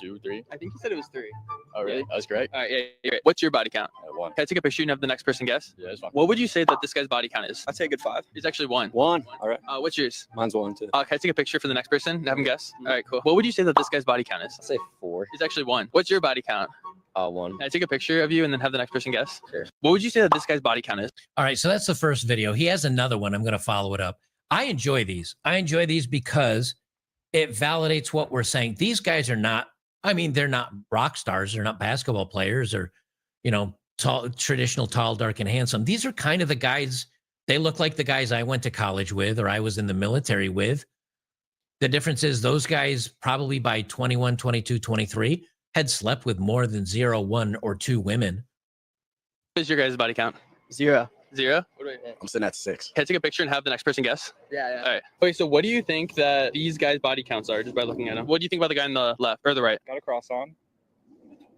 2, 3. I think he said it was 3. Oh, really? Really? That was great. All right, yeah, you're right. What's your body count? 1. Can I take a picture and have the next person guess? Yeah, it's fine. What would you say that this guy's body count is? I'd say a good 5. It's actually 1. 1. All right. What's yours? Mine's 1 too. Can I take a picture for the next person and have him guess? All right, cool. What would you say that this guy's body count is? I'd say 4. It's actually 1. What's your body count? 1. Can I take a picture of you and then have the next person guess? Sure. What would you say that this guy's body count is? All right, so that's the first video. He has another one. I'm going to follow it up. I enjoy these. I enjoy these because it validates what we're saying. These guys are not, I mean, they're not rock stars. They're not basketball players or, you know, tall, traditional, tall, dark, and handsome. These are kind of the guys, they look like the guys I went to college with or I was in the military with. The difference is those guys probably by 21, 22, 23 had slept with more than 0, 1, or 2 women. What is your guys' body count? 0. 0? I'm sitting at 6. Can I take a picture and have the next person guess? Yeah. All right. Okay, so what do you think that these guys' body counts are just by looking at them? What do you think about the guy on the left or the right? Got a cross on.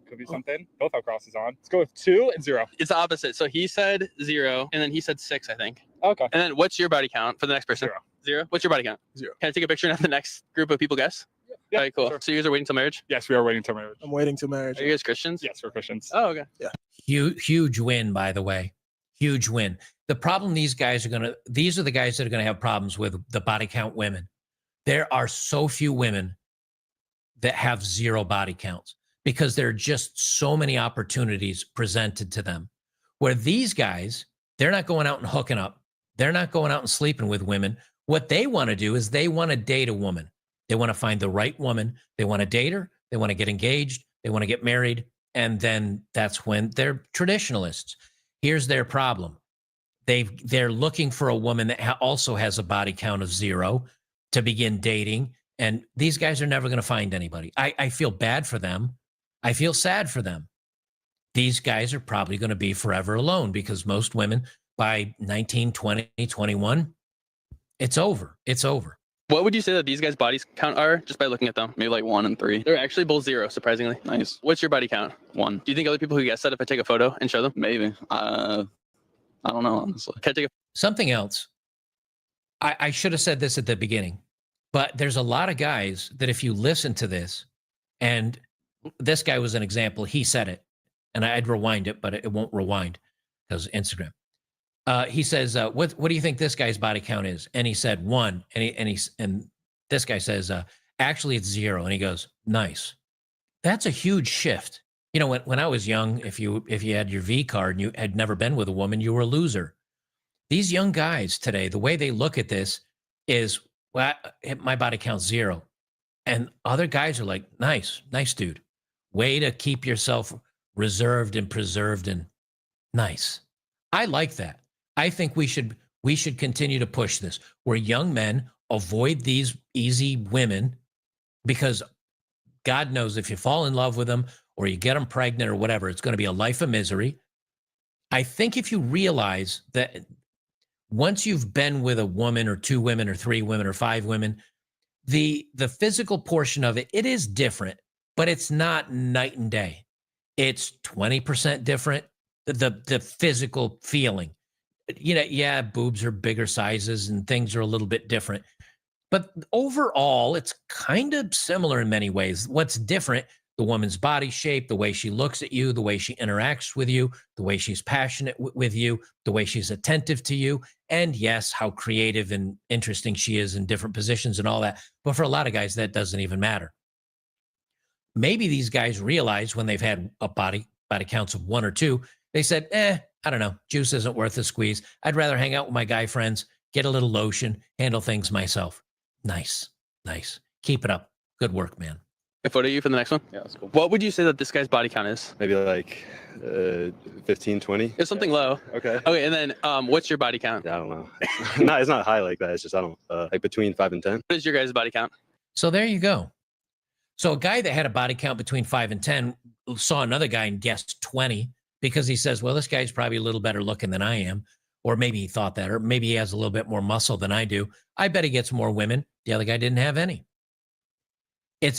Could be something. Both have crosses on. Let's go with 2 and 0. It's the opposite. So he said 0 and then he said 6, I think. Okay. And then what's your body count for the next person? 0. 0? What's your body count? 0. Can I take a picture and have the next group of people guess? Yeah, All right, cool. sure. So you guys are waiting till marriage? Yes, we are waiting till marriage. I'm waiting till marriage. Are you guys Christians? Yes, we're Christians. Oh, okay. Huge win, by the way. Huge win. The problem these guys are going to, these are the guys that are going to have problems with the body count women. There are so few women that have 0 body counts because there are just so many opportunities presented to them. Where these guys, they're not going out and hooking up. They're not going out and sleeping with women. What they want to do is they want to date a woman. They want to find the right woman. They want to date her. They want to get engaged. They want to get married. And then that's when they're traditionalists. Here's their problem. They're looking for a woman that also has a body count of 0 to begin dating. And these guys are never going to find anybody. I feel bad for them. I feel sad for them. These guys are probably going to be forever alone because most women by 19, 20, 21, it's over. It's over. What would you say that these guys' bodies count are just by looking at them? Maybe like 1 and 3. They're actually both 0, surprisingly. Nice. What's your body count? 1. Do you think other people who guess that if I take a photo and show them? Maybe. I don't know, honestly. Can I take a Something else. I should have said this at the beginning, but there's a lot of guys that if you listen to this, and this guy was an example, he said it, and I'd rewind it, but it won't rewind because Instagram. He says, what do you think this guy's body count is? And he said 1. And this guy says, actually it's 0. And he goes, nice. That's a huge shift. You know, when I was young, if you had your V card and you had never been with a woman, you were a loser. These young guys today, the way they look at this is, well, my body count's 0. And other guys are like, nice dude. Way to keep yourself reserved and preserved and nice. I like that. I think we should continue to push this where young men avoid these easy women because God knows if you fall in love with them or you get them pregnant or whatever, it's going to be a life of misery. I think if you realize that once you've been with a woman or 2 women or 3 women or 5 women, the physical portion of it is different, but it's not night and day. It's 20% different, the physical feeling. You know, yeah, boobs are bigger sizes and things are a little bit different. But overall, it's kind of similar in many ways. What's different, the woman's body shape, the way she looks at you, the way she interacts with you, the way she's passionate with you, the way she's attentive to you, and yes, how creative and interesting she is in different positions and all that. But for a lot of guys, that doesn't even matter. Maybe these guys realize when they've had a body counts of 1 or 2, they said, I don't know, juice isn't worth the squeeze. I'd rather hang out with my guy friends, get a little lotion, handle things myself. Nice. Keep it up. Good work, man. A photo of you for the next one. Yeah, that's cool. What would you say that this guy's body count is? Maybe like 15, 20. It's something low. Okay. Okay, and then what's your body count? Yeah, I don't know. It's not high like that. It's just, I don't like between 5 and 10. What is your guys' body count? So there you go. So a guy that had a body count between 5 and 10 saw another guy and guessed 20 because he says, well, this guy's probably a little better looking than I am. Or maybe he thought that, or maybe he has a little bit more muscle than I do. I bet he gets more women. The other guy didn't have any.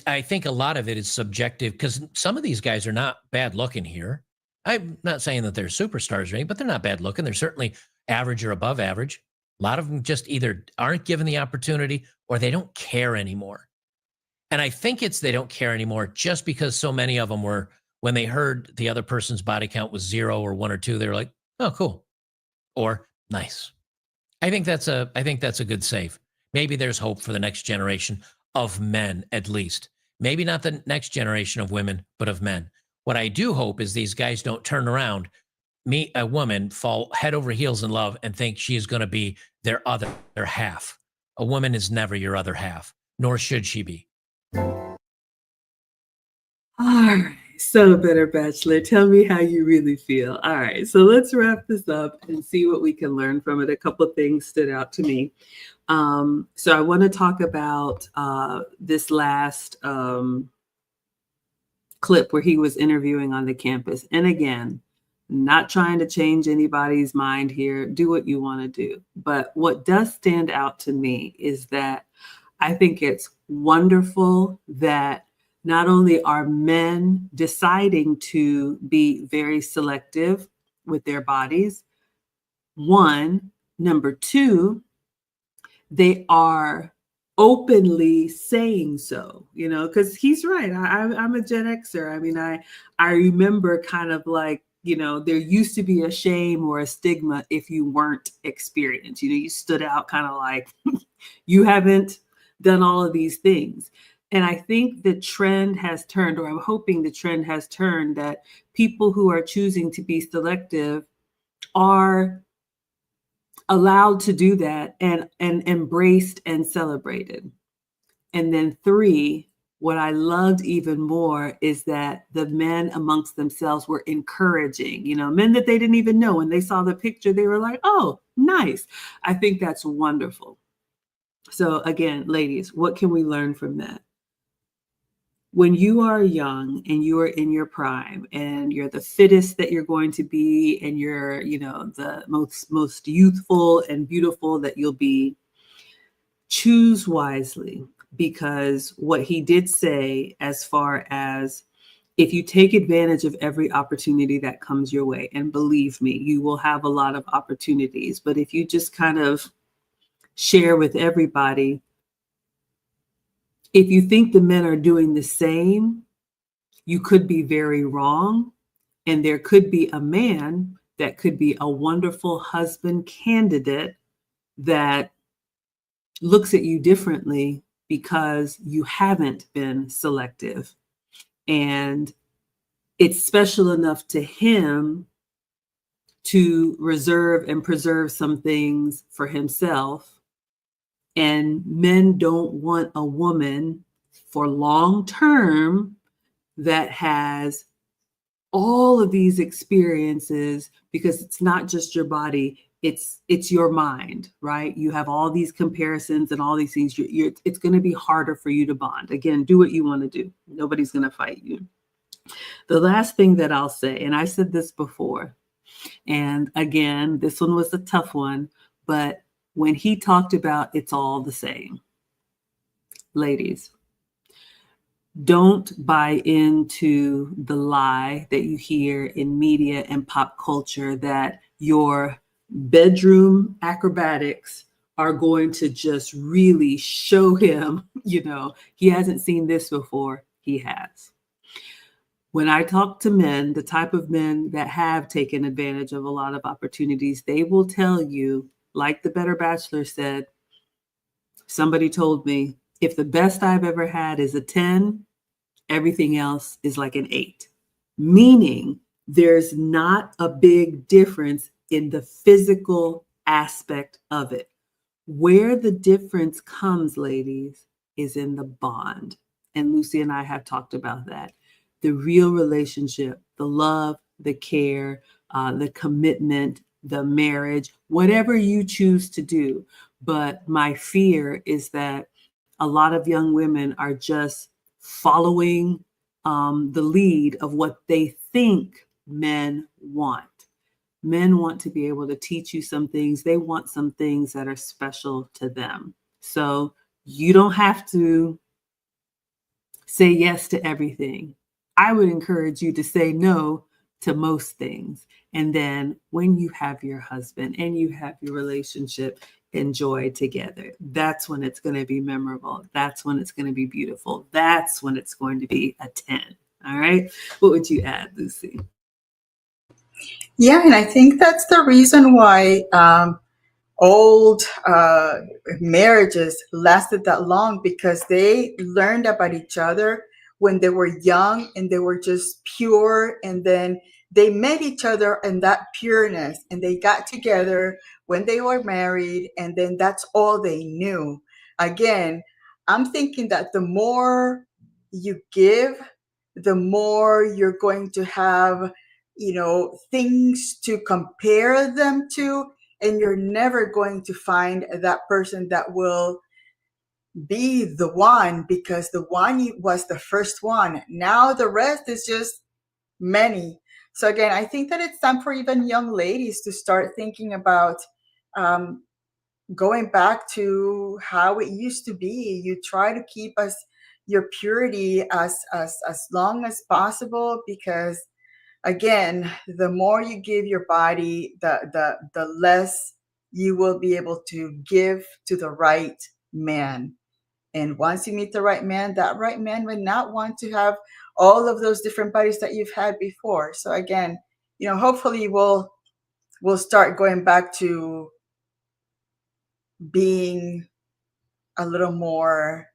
I think a lot of it is subjective because some of these guys are not bad looking here. I'm not saying that they're superstars or anything, but they're not bad looking. They're certainly average or above average. A lot of them just either aren't given the opportunity or they don't care anymore. And I think they don't care anymore just because so many of them were, when they heard the other person's body count was 0 or 1 or 2, they were like, oh, cool. Or nice. I think that's a good save. Maybe there's hope for the next generation of men, at least. Maybe not the next generation of women, but of men. What I do hope is these guys don't turn around, meet a woman, fall head over heels in love, and think she is going to be their half. A woman is never your other half, nor should she be. All right. So, Better Bachelor, tell me how you really feel. All right. So let's wrap this up and see what we can learn from it. A couple of things stood out to me. So I want to talk about this last clip where he was interviewing on the campus. And again, not trying to change anybody's mind here. Do what you want to do. But what does stand out to me is that I think it's wonderful that not only are men deciding to be very selective with their bodies, one, number two, they are openly saying so, because he's right. I'm a Gen Xer. I mean, I remember kind of like, there used to be a shame or a stigma if you weren't experienced. You stood out kind of like you haven't done all of these things. And I think the trend has turned, or I'm hoping the trend has turned, that people who are choosing to be selective are allowed to do that and embraced and celebrated. And then 3, what I loved even more is that the men amongst themselves were encouraging, men that they didn't even know. When they saw the picture, they were like, oh, nice. I think that's wonderful. So again, ladies, what can we learn from that? When you are young and you are in your prime and you're the fittest that you're going to be and you're, the most youthful and beautiful that you'll be, choose wisely, because what he did say, as far as if you take advantage of every opportunity that comes your way, and believe me, you will have a lot of opportunities, but if you just kind of share with everybody, if you think the men are doing the same, you could be very wrong. And there could be a man that could be a wonderful husband candidate that looks at you differently because you haven't been selective. And it's special enough to him to reserve and preserve some things for himself. And men don't want a woman for long term that has all of these experiences, because it's not just your body, it's your mind, right? You have all these comparisons and all these things. It's going to be harder for you to bond. Again, do what you want to do. Nobody's going to fight you. The last thing that I'll say, and I said this before, and again, this one was a tough one, but when he talked about it's all the same, ladies, don't buy into the lie that you hear in media and pop culture that your bedroom acrobatics are going to just really show him, he hasn't seen this before. He has. When I talk to men, the type of men that have taken advantage of a lot of opportunities, they will tell you, like the Better Bachelor said, somebody told me, if the best I've ever had is a 10, everything else is like an 8. Meaning there's not a big difference in the physical aspect of it. Where the difference comes, ladies, is in the bond. And Lucy and I have talked about that. The real relationship, the love, the care, the commitment, the marriage, whatever you choose to do. But my fear is that a lot of young women are just following the lead of what they think men want. Men want to be able to teach you some things. They want some things that are special to them. So you don't have to say yes to everything. I would encourage you to say no to most things. And then when you have your husband and you have your relationship, enjoy together. That's when it's going to be memorable. That's when it's going to be beautiful. That's when it's going to be a 10. All right. What would you add, Lucy? Yeah, and I think that's the reason why old marriages lasted that long, because they learned about each other when they were young and they were just pure, and then they met each other in that pureness and they got together when they were married, and then that's all they knew. Again, I'm thinking that the more you give, the more you're going to have, things to compare them to, and you're never going to find that person that will be the one, because the one was the first one. Now the rest is just many. So again, I think that it's time for even young ladies to start thinking about going back to how it used to be. You try to keep your purity as long as possible, because again, the more you give your body, the less you will be able to give to the right man. And once you meet the right man, that right man would not want to have all of those different bodies that you've had before. So again, hopefully we'll start going back to being a little more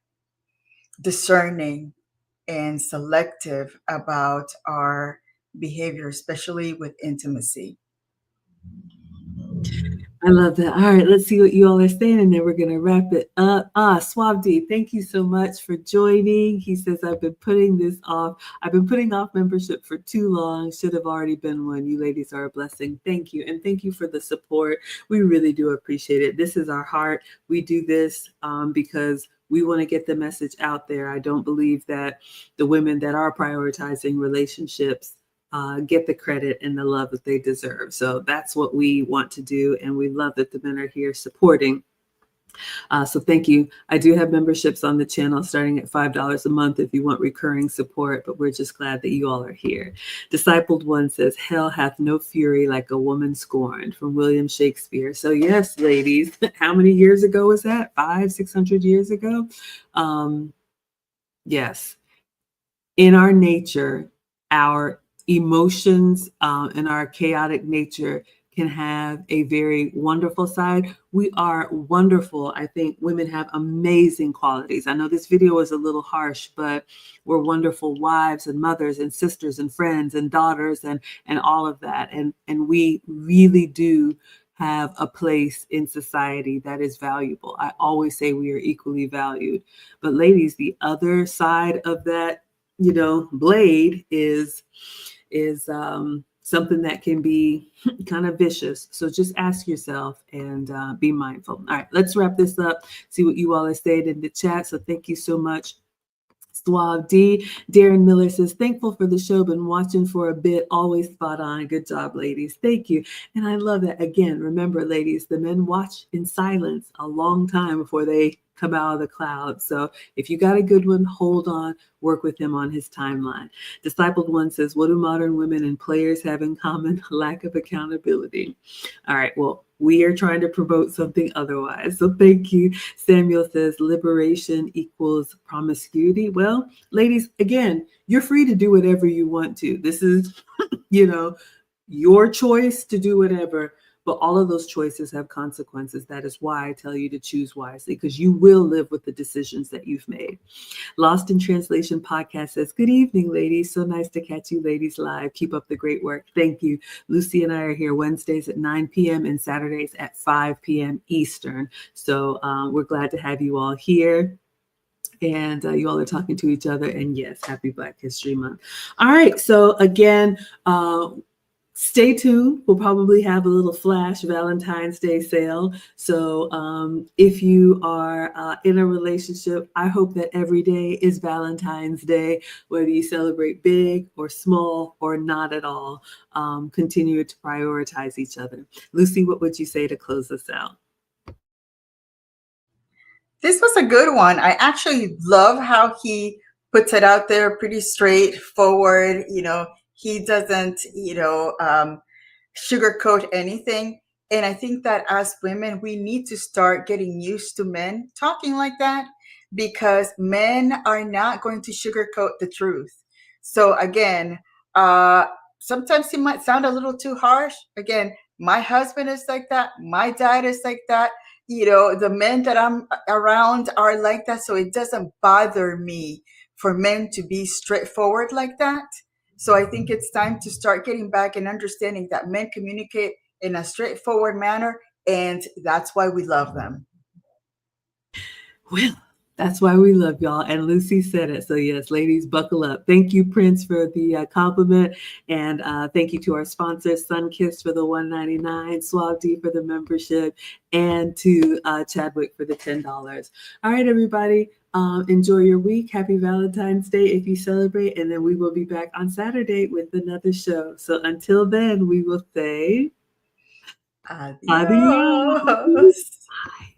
discerning and selective about our behavior, especially with intimacy. I love that. All right, let's see what you all are saying, and then we're going to wrap it up. Swabdi, thank you so much for joining. He says, I've been putting off membership for too long. Should have already been one. You ladies are a blessing. Thank you. And thank you for the support. We really do appreciate it. This is our heart. We do this because we want to get the message out there. I don't believe that the women that are prioritizing relationships get the credit and the love that they deserve. So that's what we want to do. And we love that the men are here supporting. So thank you. I do have memberships on the channel starting at $5 a month if you want recurring support, but we're just glad that you all are here. Discipled One says, hell hath no fury like a woman scorned, from William Shakespeare. So yes, ladies, how many years ago was that? 500-600 years ago? Yes. In our nature, our emotions and our chaotic nature can have a very wonderful side. We are wonderful. I think women have amazing qualities. I know this video is a little harsh, but we're wonderful wives and mothers and sisters and friends and daughters and all of that. And we really do have a place in society that is valuable. I always say we are equally valued. But ladies, the other side of that, blade is something that can be kind of vicious. So just ask yourself and be mindful. All right, let's wrap this up. See what you all are saying in the chat. So thank you so much. Suave D. Darren Miller says, thankful for the show, been watching for a bit, always spot on. Good job, ladies. Thank you. And I love that. Again, remember, ladies, the men watch in silence a long time before they come out of the clouds. So if you got a good one, hold on, work with him on his timeline. Discipled One says, what do modern women and players have in common? Lack of accountability. All right, well, we are trying to promote something otherwise. So thank you. Samuel says, liberation equals promiscuity. Well, ladies, again, you're free to do whatever you want to. This is, your choice to do whatever. But all of those choices have consequences. That is why I tell you to choose wisely, because you will live with the decisions that you've made. Lost in Translation podcast says, good evening, ladies. So nice to catch you ladies live. Keep up the great work. Thank you. Lucy and I are here Wednesdays at 9 p.m. and Saturdays at 5 p.m. Eastern. So we're glad to have you all here. And you all are talking to each other. And yes, happy Black History Month. All right. So again, stay tuned. We'll probably have a little flash Valentine's Day sale. So if you are in a relationship, I hope that every day is Valentine's Day, whether you celebrate big or small or not at all. Continue to prioritize each other. Lucy, what would you say to close us out? This was a good one. I actually love how he puts it out there pretty straightforward. He doesn't, sugarcoat anything. And I think that as women, we need to start getting used to men talking like that, because men are not going to sugarcoat the truth. So again, sometimes he might sound a little too harsh. Again, my husband is like that. My dad is like that. The men that I'm around are like that. So it doesn't bother me for men to be straightforward like that. So I think it's time to start getting back and understanding that men communicate in a straightforward manner, and that's why we love them. Well, that's why we love y'all. And Lucy said it. So yes, ladies, buckle up. Thank you, Prince, for the compliment. And thank you to our sponsors, Sunkist for the $1.99, Suave D for the membership, and to Chadwick for the $10. All right, everybody. Enjoy your week. Happy Valentine's Day if you celebrate. And then we will be back on Saturday with another show. So until then, we will say Adios. adios. Bye.